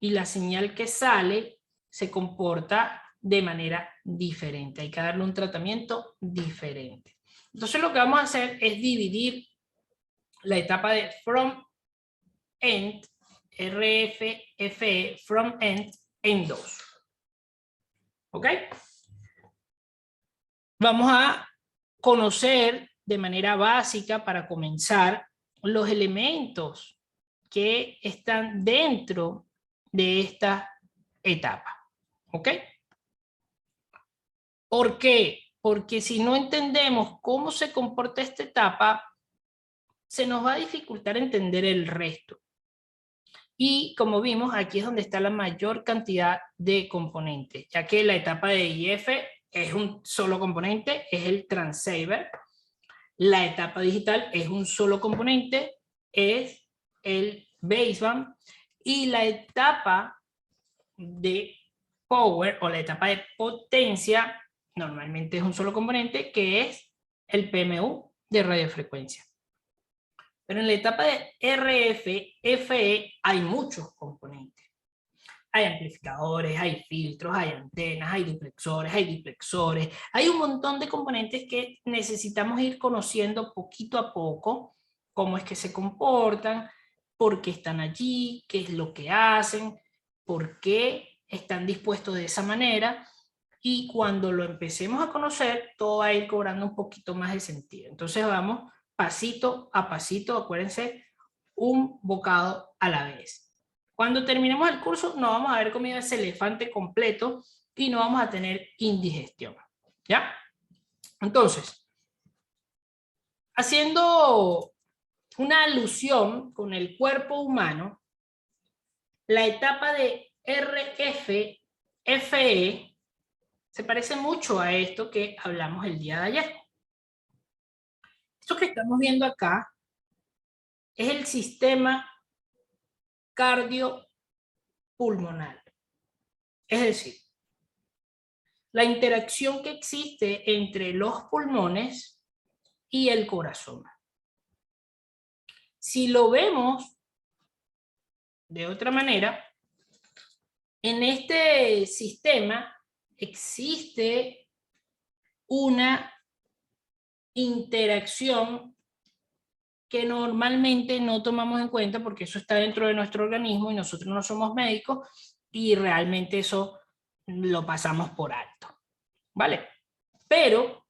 y la señal que sale se comporta de manera diferente, hay que darle un tratamiento diferente. Entonces lo que vamos a hacer es dividir la etapa de front end, RFFE, front end, en 2. ¿Ok? Vamos a conocer de manera básica, para comenzar, los elementos que están dentro de esta etapa. ¿Ok? ¿Por qué? Porque si no entendemos cómo se comporta esta etapa, se nos va a dificultar entender el resto. Y como vimos, aquí es donde está la mayor cantidad de componentes, ya que la etapa de IF es un solo componente, es el transceiver. La etapa digital es un solo componente, es el baseband. Y la etapa de power, o la etapa de potencia, normalmente es un solo componente, que es el PMU de radiofrecuencia. Pero en la etapa de RF-FE hay muchos componentes. Hay amplificadores, hay filtros, hay antenas, hay duplexores, hay diplexores. Hay un montón de componentes que necesitamos ir conociendo poquito a poco, cómo es que se comportan, por qué están allí, qué es lo que hacen, por qué están dispuestos de esa manera. Y cuando lo empecemos a conocer, todo va a ir cobrando un poquito más de sentido. Entonces vamos pasito a pasito, acuérdense, un bocado a la vez. Cuando terminemos el curso no vamos a haber comido ese elefante completo y no vamos a tener indigestión, ¿ya? Entonces, haciendo una alusión con el cuerpo humano, la etapa de RF-FE se parece mucho a esto que hablamos el día de ayer. Esto que estamos viendo acá es el sistema cardiopulmonar. Es decir, la interacción que existe entre los pulmones y el corazón. Si lo vemos de otra manera, en este sistema existe una interacción que normalmente no tomamos en cuenta porque eso está dentro de nuestro organismo y nosotros no somos médicos y realmente eso lo pasamos por alto, ¿vale? Pero,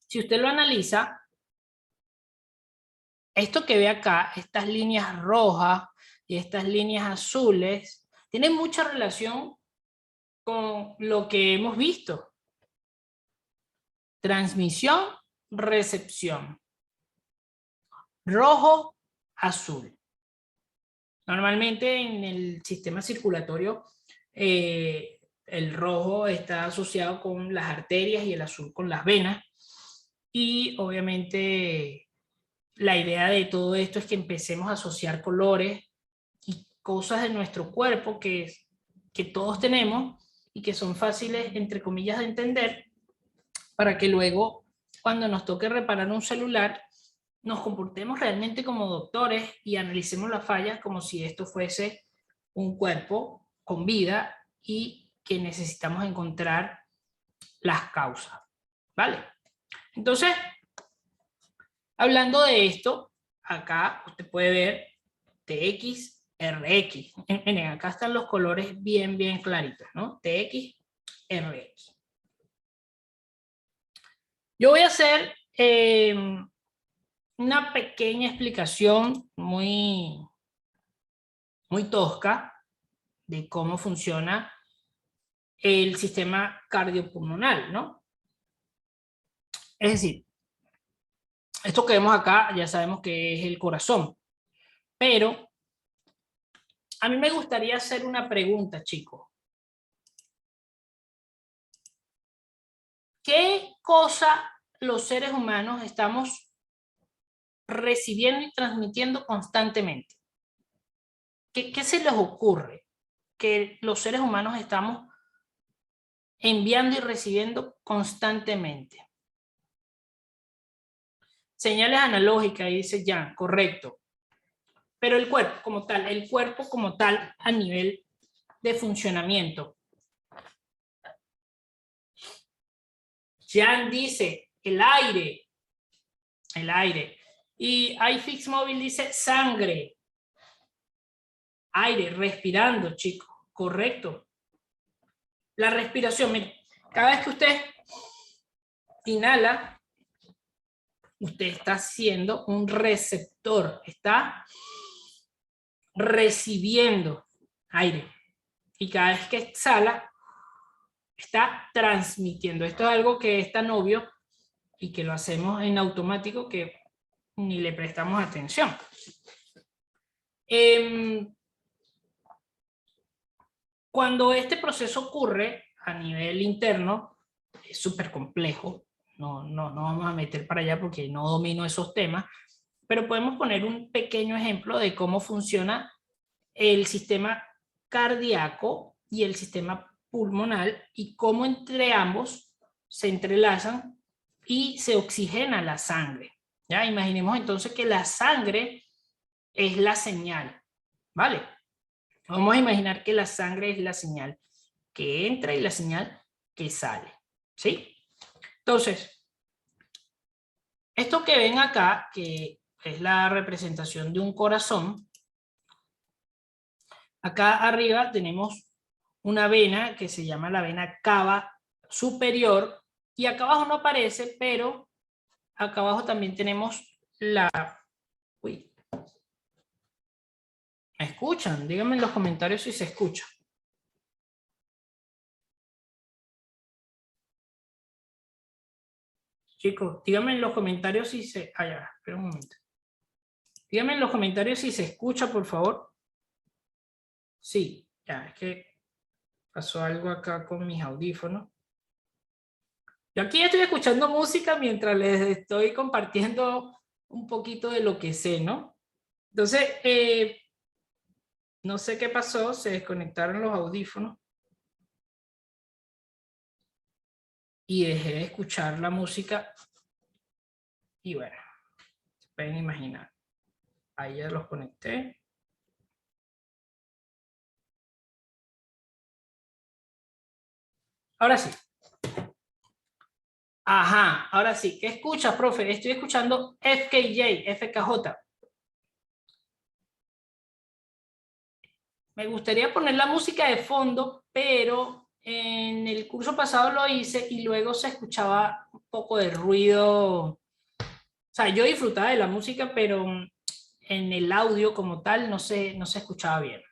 si usted lo analiza, esto que ve acá, estas líneas rojas y estas líneas azules, tiene mucha relación con lo que hemos visto. Transmisión, recepción. Rojo, azul. Normalmente en el sistema circulatorio el rojo está asociado con las arterias y el azul con las venas. Y obviamente la idea de todo esto es que empecemos a asociar colores y cosas de nuestro cuerpo que todos tenemos y que son fáciles, entre comillas, de entender, para que luego, cuando nos toque reparar un celular, nos comportemos realmente como doctores y analicemos las fallas como si esto fuese un cuerpo con vida y que necesitamos encontrar las causas, ¿vale? Entonces, hablando de esto, acá usted puede ver TX, RX. Miren, acá están los colores bien claritos, ¿no? TX, RX. Yo voy a hacer una pequeña explicación muy tosca de cómo funciona el sistema cardiopulmonar, ¿no? Es decir, esto que vemos acá ya sabemos que es el corazón, pero a mí me gustaría hacer una pregunta, chicos. ¿Qué cosa los seres humanos estamos recibiendo y transmitiendo constantemente? ¿Qué se les ocurre que los seres humanos estamos enviando y recibiendo constantemente? Señales analógicas, y dice Jan, correcto. Pero el cuerpo como tal a nivel de funcionamiento. Jan dice el aire. Y iFix Móvil dice sangre. Aire, respirando, chicos, correcto. La respiración, miren, cada vez que usted inhala, usted está siendo un receptor, está recibiendo aire. Y cada vez que exhala, está transmitiendo. Esto es algo que es tan obvio y que lo hacemos en automático que ni le prestamos atención. Cuando este proceso ocurre a nivel interno, es súper complejo. No vamos a meter para allá porque no domino esos temas, pero podemos poner un pequeño ejemplo de cómo funciona el sistema cardíaco y el sistema pulmonar y cómo entre ambos se entrelazan y se oxigena la sangre. ¿Ya? Imaginemos entonces que la sangre es la señal, ¿vale? Vamos a imaginar que la sangre es la señal que entra y la señal que sale, ¿sí? Entonces, esto que ven acá, que es la representación de un corazón, acá arriba tenemos una vena que se llama la vena cava superior y acá abajo no aparece, pero acá abajo también tenemos la... Uy. ¿Me escuchan? Díganme en los comentarios si se escucha. Chicos, díganme en los comentarios si se... Ah, ya, espera un momento. Díganme en los comentarios si se escucha, por favor. Sí, ya, es que pasó algo acá con mis audífonos. Yo aquí estoy escuchando música mientras les estoy compartiendo un poquito de lo que sé, ¿no? Entonces, no sé qué pasó, se desconectaron los audífonos y dejé de escuchar la música y bueno, se pueden imaginar. Ahí ya los conecté. Ahora sí. Ajá, ahora sí. ¿Qué escuchas, profe? Estoy escuchando FKJ, FKJ. Me gustaría poner la música de fondo, pero en el curso pasado lo hice y luego se escuchaba un poco de ruido. O sea, yo disfrutaba de la música, pero en el audio como tal no se escuchaba bien.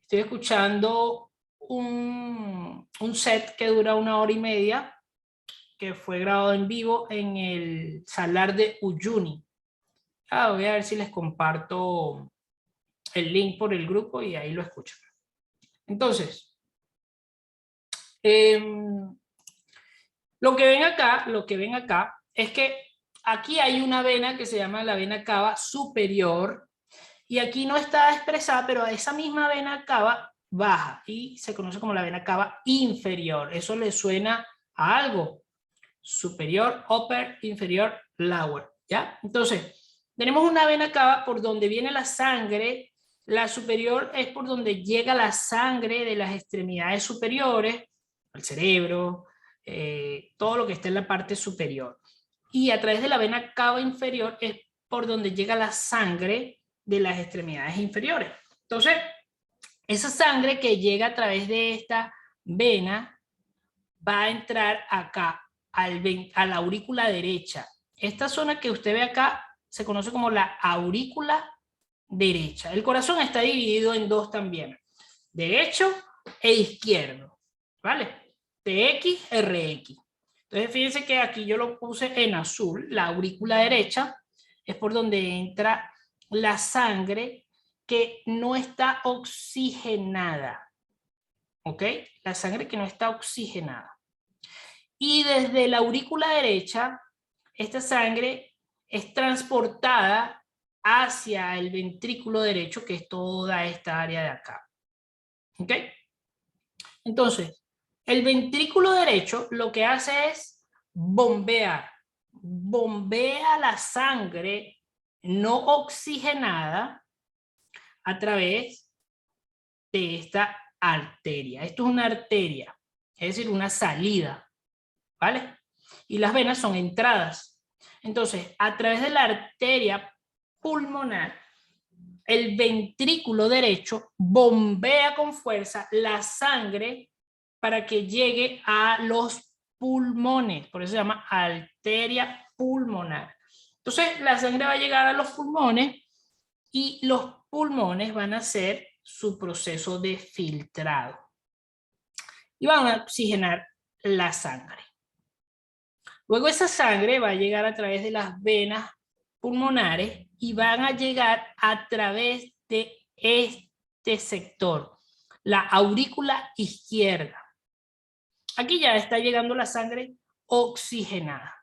estoy escuchando un set que dura 1 hora y media, que fue grabado en vivo en el Salar de Uyuni. Voy a ver si les comparto el link por el grupo y ahí lo escuchan. Entonces, lo que ven acá es que aquí hay una vena que se llama la vena cava superior, y aquí no está expresada, pero esa misma vena cava baja y se conoce como la vena cava inferior. ¿Eso le suena a algo? Superior, upper, inferior, lower, ¿ya? Entonces, tenemos una vena cava por donde viene la sangre. La superior es por donde llega la sangre de las extremidades superiores, al cerebro, todo lo que está en la parte superior. Y a través de la vena cava inferior es por donde llega la sangre de las extremidades inferiores. Entonces, esa sangre que llega a través de esta vena va a entrar acá, a la aurícula derecha. Esta zona que usted ve acá se conoce como la aurícula derecha. El corazón está dividido en dos también, derecho e izquierdo, ¿vale? TX, RX. Entonces fíjense que aquí yo lo puse en azul. La aurícula derecha es por donde entra la sangre que no está oxigenada, ¿ok? La sangre que no está oxigenada. Y desde la aurícula derecha, esta sangre es transportada hacia el ventrículo derecho, que es toda esta área de acá. ¿Ok? Entonces, el ventrículo derecho lo que hace es bombear. Bombea la sangre no oxigenada a través de esta arteria. Esto es una arteria, es decir, una salida, ¿vale? Y las venas son entradas. Entonces, a través de la arteria pulmonar, el ventrículo derecho bombea con fuerza la sangre para que llegue a los pulmones. Por eso se llama arteria pulmonar. Entonces, la sangre va a llegar a los pulmones y los pulmones van a hacer su proceso de filtrado y van a oxigenar la sangre. Luego esa sangre va a llegar a través de las venas pulmonares y van a llegar a través de este sector, la aurícula izquierda. Aquí ya está llegando la sangre oxigenada.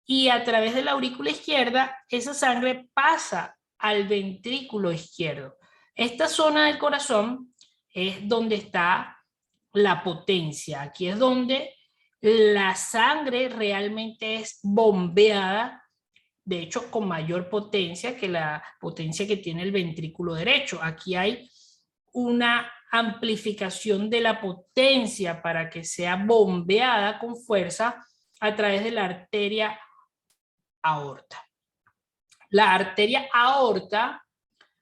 Y a través de la aurícula izquierda, esa sangre pasa al ventrículo izquierdo. Esta zona del corazón es donde está la potencia. Aquí es donde la sangre realmente es bombeada, de hecho con mayor potencia que la potencia que tiene el ventrículo derecho. Aquí hay una amplificación de la potencia para que sea bombeada con fuerza a través de la arteria aorta. La arteria aorta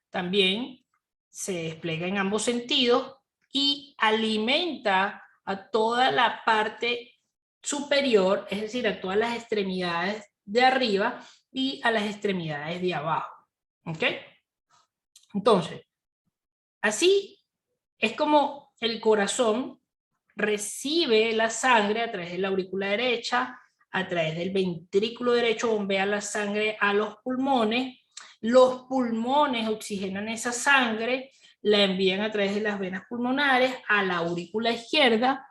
también se despliega en ambos sentidos y alimenta a toda la parte superior, es decir, a todas las extremidades de arriba y a las extremidades de abajo. ¿Ok? Entonces, así es como el corazón recibe la sangre a través de la aurícula derecha, a través del ventrículo derecho bombea la sangre a los pulmones oxigenan esa sangre, la envían a través de las venas pulmonares a la aurícula izquierda,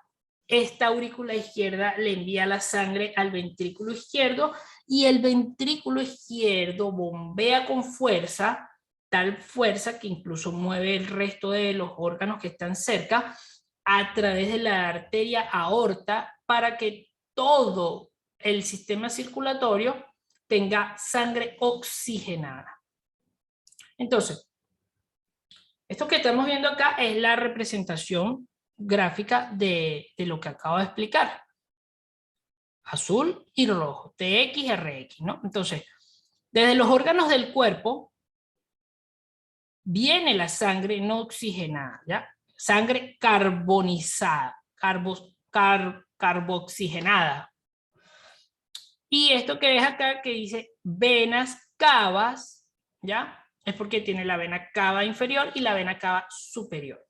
esta aurícula izquierda le envía la sangre al ventrículo izquierdo y el ventrículo izquierdo bombea con fuerza, tal fuerza que incluso mueve el resto de los órganos que están cerca, a través de la arteria aorta para que todo el sistema circulatorio tenga sangre oxigenada. Entonces, esto que estamos viendo acá es la representación gráfica de lo que acabo de explicar. Azul y rojo, TX, RX, ¿no? Entonces, desde los órganos del cuerpo viene la sangre no oxigenada, ¿ya? Sangre carbonizada, carboxigenada. Y esto que ves acá que dice venas cavas, ¿ya? es porque tiene la vena cava inferior y la vena cava superior.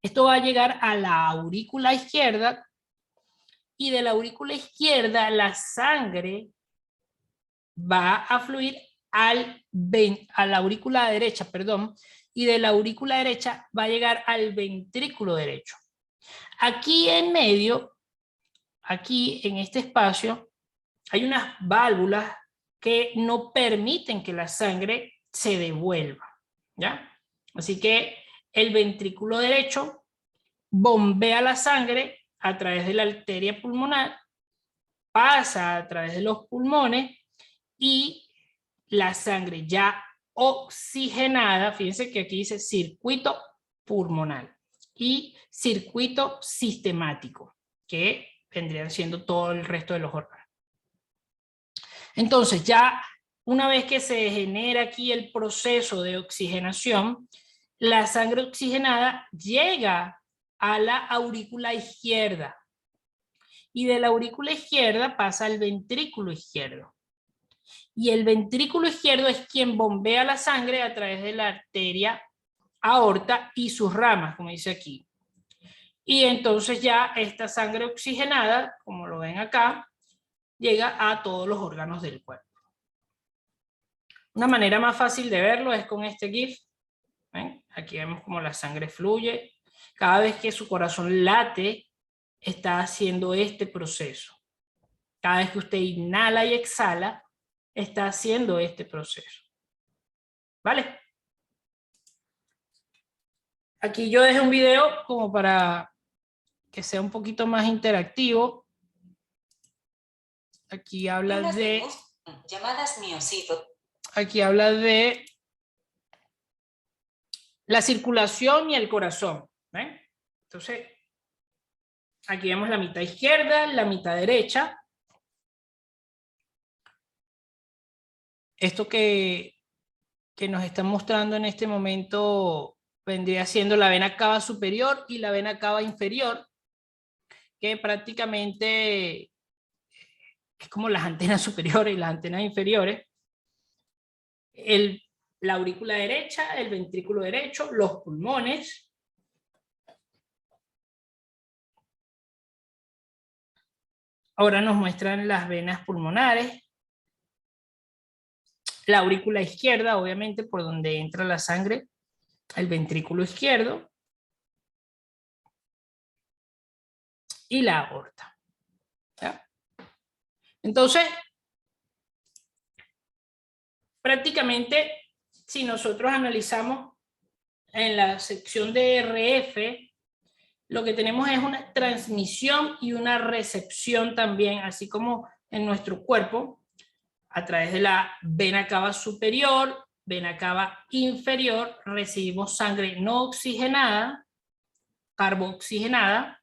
Esto va a llegar a la aurícula izquierda y de la aurícula izquierda la sangre va a fluir a la aurícula derecha, perdón, y de la aurícula derecha va a llegar al ventrículo derecho. Aquí en medio, aquí en este espacio, hay unas válvulas que no permiten que la sangre se devuelva, ¿ya? Así que el ventrículo derecho bombea la sangre a través de la arteria pulmonar, pasa a través de los pulmones y la sangre ya oxigenada, fíjense que aquí dice circuito pulmonar y circuito sistemático, que vendrían siendo todo el resto de los órganos. Entonces, ya una vez que se genera aquí el proceso de oxigenación, la sangre oxigenada llega a la aurícula izquierda y de la aurícula izquierda pasa al ventrículo izquierdo. Y el ventrículo izquierdo es quien bombea la sangre a través de la arteria aorta y sus ramas, como dice aquí. Y entonces ya esta sangre oxigenada, como lo ven acá, llega a todos los órganos del cuerpo. Una manera más fácil de verlo es con este GIF. ¿Ven? Aquí vemos cómo la sangre fluye. Cada vez que su corazón late, está haciendo este proceso. Cada vez que usted inhala y exhala, está haciendo este proceso. ¿Vale? Aquí yo dejé un video como para que sea un poquito más interactivo. Aquí habla de... llamadas miocito. Aquí habla de la circulación y el corazón. ¿Ven? Entonces, aquí vemos la mitad izquierda, la mitad derecha. Esto que nos están mostrando en este momento vendría siendo la vena cava superior y la vena cava inferior, que prácticamente es como las antenas superiores y las antenas inferiores. La aurícula derecha, el ventrículo derecho, los pulmones. Ahora nos muestran las venas pulmonares. La aurícula izquierda, obviamente, por donde entra la sangre, el ventrículo izquierdo. Y la aorta. ¿Ya? Entonces, prácticamente, si nosotros analizamos en la sección de RF, lo que tenemos es una transmisión y una recepción también, así como en nuestro cuerpo, a través de la vena cava superior, vena cava inferior, recibimos sangre no oxigenada, carbooxigenada,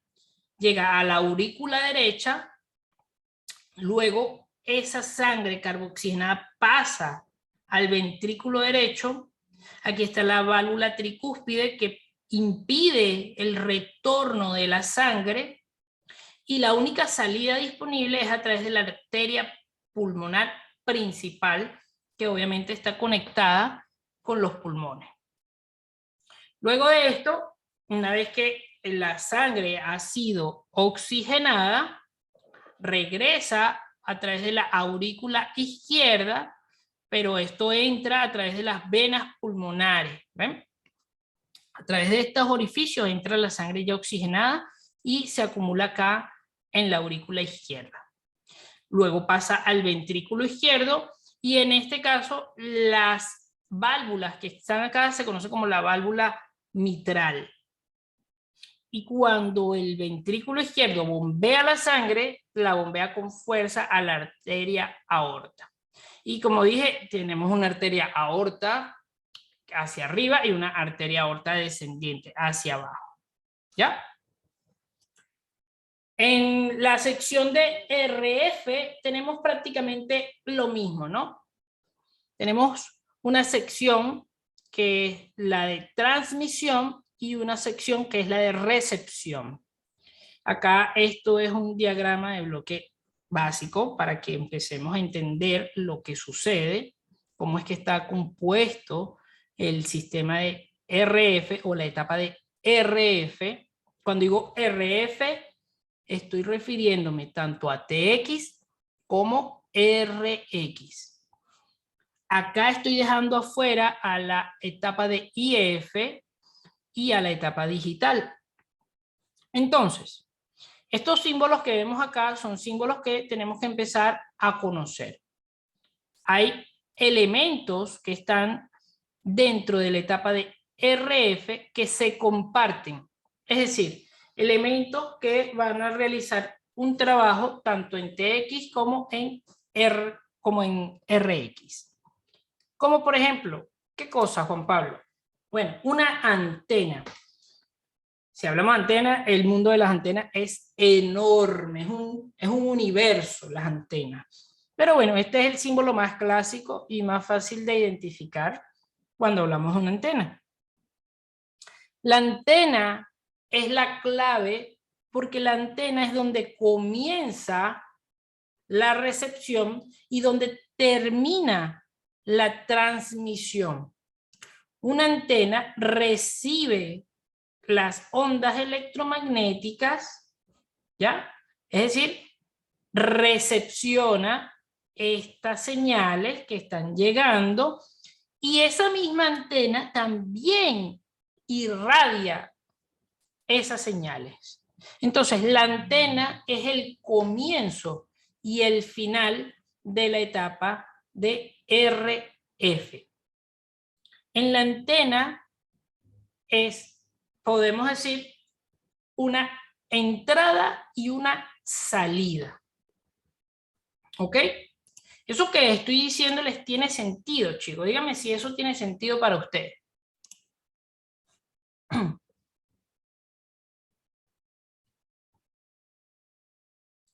llega a la aurícula derecha, luego esa sangre carbooxigenada pasa al ventrículo derecho. Aquí está la válvula tricúspide que impide el retorno de la sangre y la única salida disponible es a través de la arteria pulmonar principal, que obviamente está conectada con los pulmones. Luego de esto, una vez que la sangre ha sido oxigenada, regresa a través de la aurícula izquierda, pero esto entra a través de las venas pulmonares. ¿Ven? A través de estos orificios entra la sangre ya oxigenada y se acumula acá en la aurícula izquierda. Luego pasa al ventrículo izquierdo y en este caso las válvulas que están acá se conocen como la válvula mitral. Y cuando el ventrículo izquierdo bombea la sangre, la bombea con fuerza a la arteria aorta. Y como dije, tenemos una arteria aorta hacia arriba y una arteria aorta descendiente hacia abajo. ¿Ya? En la sección de RF tenemos prácticamente lo mismo, ¿no? Tenemos una sección que es la de transmisión y una sección que es la de recepción. Acá esto es un diagrama de bloque básico para que empecemos a entender lo que sucede cómo es que está compuesto el sistema de RF o la etapa de RF. Cuando digo RF, estoy refiriéndome tanto a TX como RX. Acá estoy dejando afuera a la etapa de IF y a la etapa digital. Entonces, estos símbolos que vemos acá son símbolos que tenemos que empezar a conocer. Hay elementos que están dentro de la etapa de RF que se comparten. Es decir, elementos que van a realizar un trabajo tanto en TX como en RX. Como por ejemplo, ¿qué cosa, Juan Pablo? Bueno, una antena. Si hablamos de antenas, el mundo de las antenas es enorme, es un universo las antenas. Pero bueno, este es el símbolo más clásico y más fácil de identificar cuando hablamos de una antena. La antena es la clave porque la antena es donde comienza la recepción y donde termina la transmisión. Una antena recibe las ondas electromagnéticas, ¿ya? Es decir, recepciona estas señales que están llegando y esa misma antena también irradia esas señales. Entonces, la antena es el comienzo y el final de la etapa de RF. En la antena podemos decir, una entrada y una salida. ¿Ok? Eso que estoy diciéndoles tiene sentido, chicos. Díganme si eso tiene sentido para ustedes.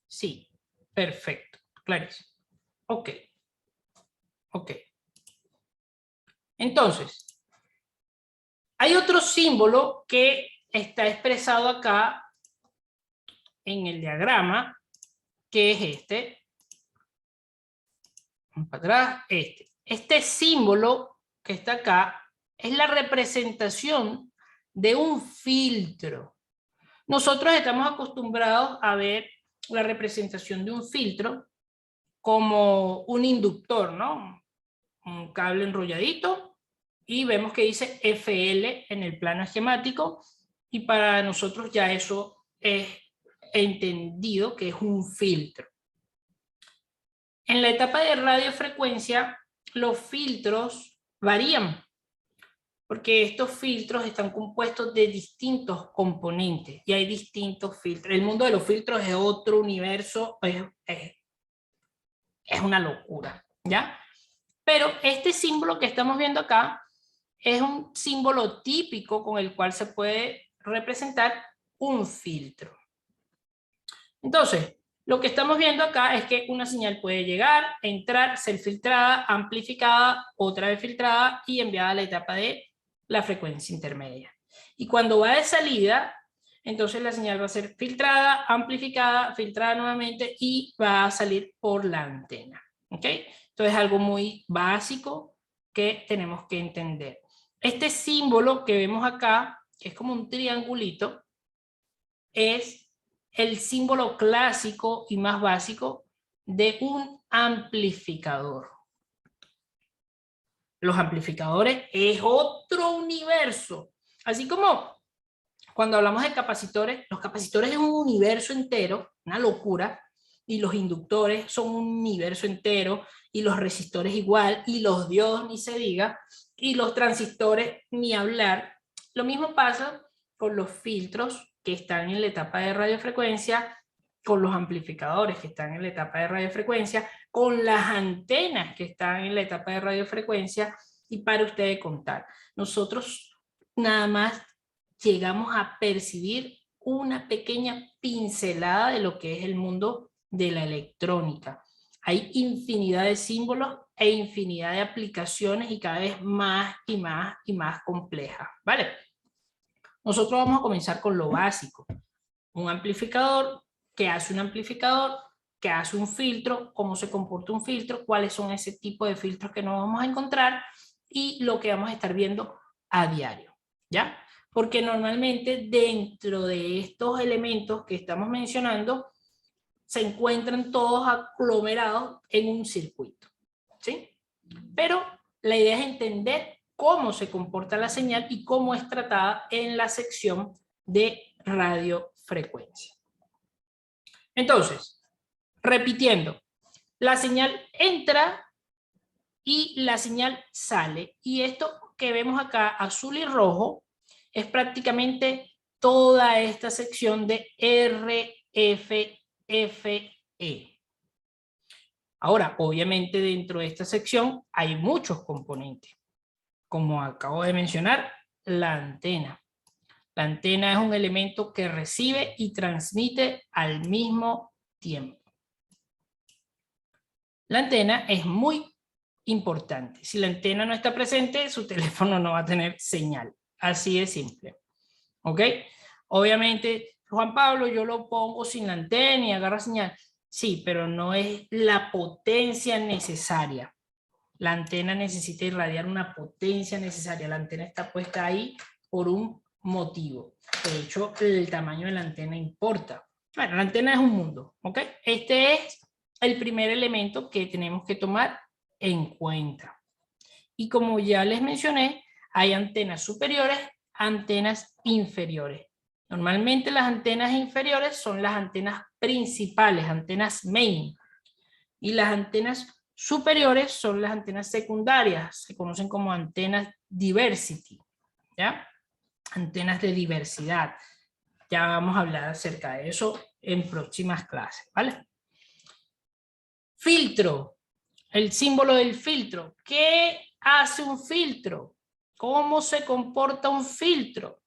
Sí, perfecto, clarísimo. Ok, ok. Entonces, hay otro símbolo que está expresado acá en el diagrama, que es este. Vamos para atrás, este. Este símbolo que está acá es la representación de un filtro. Nosotros estamos acostumbrados a ver la representación de un filtro como un inductor, ¿no? Un cable enrolladito y vemos que dice FL en el plano esquemático y para nosotros ya eso es entendido que es un filtro. En la etapa de radiofrecuencia los filtros varían porque estos filtros están compuestos de distintos componentes y hay distintos filtros. El mundo de los filtros es otro universo, es una locura, ¿ya? Pero este símbolo que estamos viendo acá es un símbolo típico con el cual se puede representar un filtro. Entonces, lo que estamos viendo acá es que una señal puede llegar, entrar, ser filtrada, amplificada, otra vez filtrada y enviada a la etapa de la frecuencia intermedia. Y cuando va de salida, entonces la señal va a ser filtrada, amplificada, filtrada nuevamente y va a salir por la antena. ¿Ok? Entonces es algo muy básico que tenemos que entender. Este símbolo que vemos acá, que es como un triangulito, es el símbolo clásico y más básico de un amplificador. Los amplificadores es otro universo. Así como cuando hablamos de capacitores, los capacitores es un universo entero, una locura, y los inductores son un universo entero, y los resistores igual, y los diodos ni se diga, y los transistores ni hablar. Lo mismo pasa con los filtros que están en la etapa de radiofrecuencia, con los amplificadores que están en la etapa de radiofrecuencia, con las antenas que están en la etapa de radiofrecuencia, y para ustedes contar. Nosotros nada más llegamos a percibir una pequeña pincelada de lo que es el mundo de la electrónica. Hay infinidad de símbolos e infinidad de aplicaciones y cada vez más y más y más complejas, ¿vale? Nosotros vamos a comenzar con lo básico. Un amplificador, ¿qué hace un amplificador? qué hace un filtro, cómo se comporta un filtro, cuáles son ese tipo de filtros que nos vamos a encontrar y lo que vamos a estar viendo a diario, ¿ya? Porque normalmente dentro de estos elementos que estamos mencionando se encuentran todos aglomerados en un circuito, ¿sí? Pero la idea es entender cómo se comporta la señal y cómo es tratada en la sección de radiofrecuencia. Entonces, repitiendo, la señal entra y la señal sale. Y esto que vemos acá, azul y rojo, es prácticamente toda esta sección de RFFE. Ahora, obviamente dentro de esta sección hay muchos componentes. Como acabo de mencionar, la antena. La antena es un elemento que recibe y transmite al mismo tiempo. La antena es muy importante. Si la antena no está presente, su teléfono no va a tener señal. Así de simple. ¿Ok? Obviamente, Juan Pablo, yo lo pongo sin la antena y agarra señal. Sí, pero no es la potencia necesaria. La antena necesita irradiar una potencia necesaria. La antena está puesta ahí por un motivo. De hecho, el tamaño de la antena importa. Bueno, la antena es un mundo, ¿ok? Este es el primer elemento que tenemos que tomar en cuenta. Y como ya les mencioné, hay antenas superiores, antenas inferiores. Normalmente las antenas inferiores son las antenas principales, antenas main. Y las antenas superiores son las antenas secundarias, se conocen como antenas diversity, ¿ya? Antenas de diversidad. Ya vamos a hablar acerca de eso en próximas clases, ¿vale? Filtro, el símbolo del filtro. ¿Qué hace un filtro? ¿Cómo se comporta un filtro?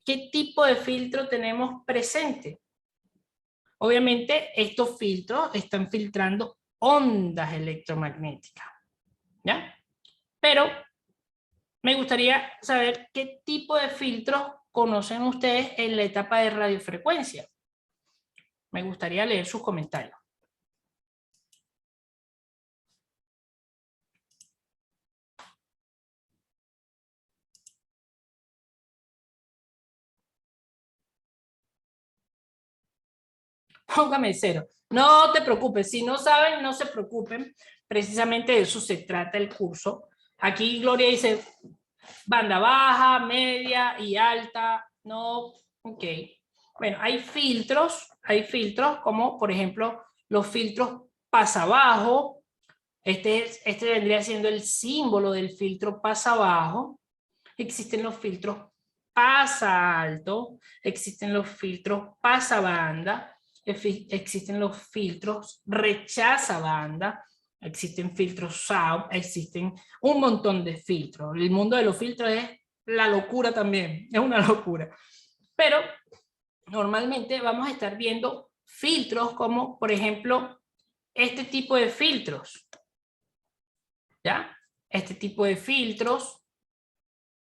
¿Qué tipo de filtro tenemos presente? Obviamente estos filtros están filtrando ondas electromagnéticas, ¿ya? Pero me gustaría saber qué tipo de filtros conocen ustedes en la etapa de radiofrecuencia. Me gustaría leer sus comentarios. Póngame 0. No te preocupes, si no saben, no se preocupen. Precisamente de eso se trata el curso. Aquí Gloria dice banda baja, media y alta. No, ok. Bueno, hay filtros como por ejemplo los filtros pasabajo. Este vendría siendo el símbolo del filtro pasabajo. Existen los filtros pasa alto, existen los filtros pasa banda, existen los filtros rechaza banda, existen filtros SAO, existen un montón de filtros. El mundo de los filtros es la locura también, es una locura. Pero normalmente vamos a estar viendo filtros como, por ejemplo, este tipo de filtros. ¿Ya? Este tipo de filtros.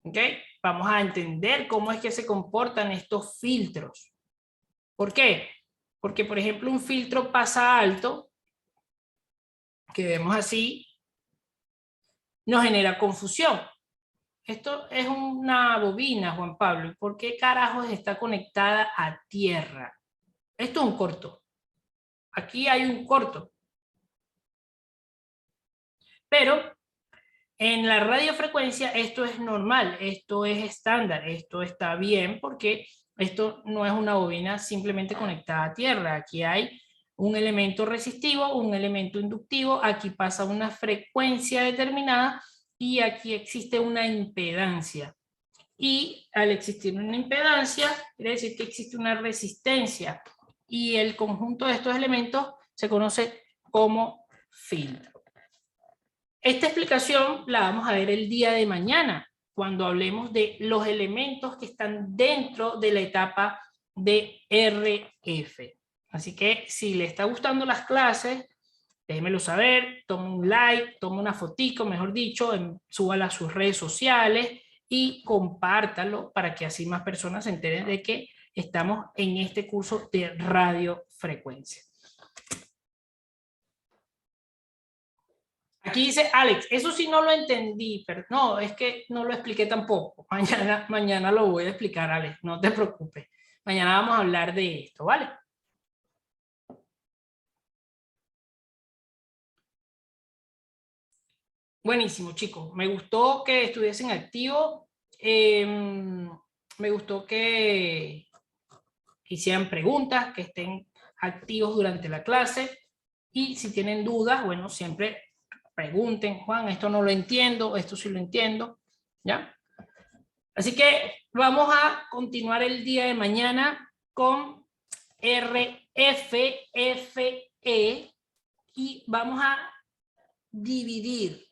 ¿Ok? Vamos a entender cómo es que se comportan estos filtros. ¿Por qué? Porque, por ejemplo, un filtro pasa alto, que vemos así, nos genera confusión. Esto es una bobina, Juan Pablo. ¿Por qué carajos está conectada a tierra? Esto es un corto. Aquí hay un corto. Pero en la radiofrecuencia esto es normal, esto es estándar, esto está bien porque esto no es una bobina simplemente conectada a tierra. Aquí hay un elemento resistivo, un elemento inductivo, aquí pasa una frecuencia determinada y aquí existe una impedancia. Y al existir una impedancia, quiere decir que existe una resistencia. Y el conjunto de estos elementos se conoce como filtro. Esta explicación la vamos a ver el día de mañana, cuando hablemos de los elementos que están dentro de la etapa de RF. Así que si le está gustando las clases, déjemelo saber, tome un like, tome una fotico, mejor dicho, súbala a sus redes sociales y compártalo para que así más personas se enteren de que estamos en este curso de radiofrecuencia. Aquí dice Alex, eso sí no lo entendí, pero no, es que no lo expliqué tampoco. Mañana lo voy a explicar, Alex, no te preocupes. Mañana vamos a hablar de esto, ¿vale? Buenísimo, chicos. Me gustó que estuviesen activos. Me gustó que hicieran preguntas, que estén activos durante la clase. Y si tienen dudas, bueno, siempre pregunten, Juan, esto no lo entiendo, esto sí lo entiendo, ¿ya? Así que vamos a continuar el día de mañana con RFFE y vamos a dividir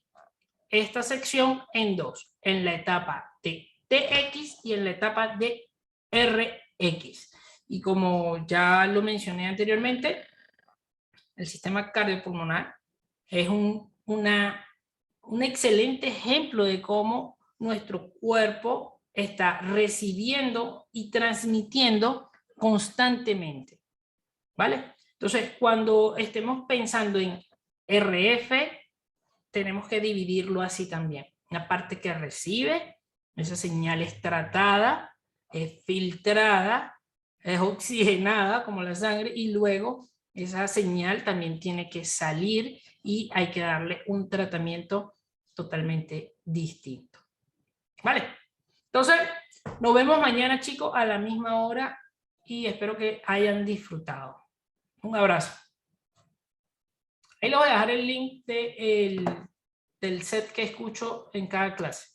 esta sección en dos, en la etapa de TX y en la etapa de RX. Y como ya lo mencioné anteriormente, el sistema cardiopulmonar es un excelente ejemplo de cómo nuestro cuerpo está recibiendo y transmitiendo constantemente, ¿vale? Entonces, cuando estemos pensando en RF, tenemos que dividirlo así también. Una parte que recibe, esa señal es tratada, es filtrada, es oxigenada como la sangre, y luego esa señal también tiene que salir y hay que darle un tratamiento totalmente distinto. ¿Vale? Entonces, nos vemos mañana, chicos, a la misma hora y espero que hayan disfrutado. Un abrazo. Ahí les voy a dejar el link del set que escucho en cada clase.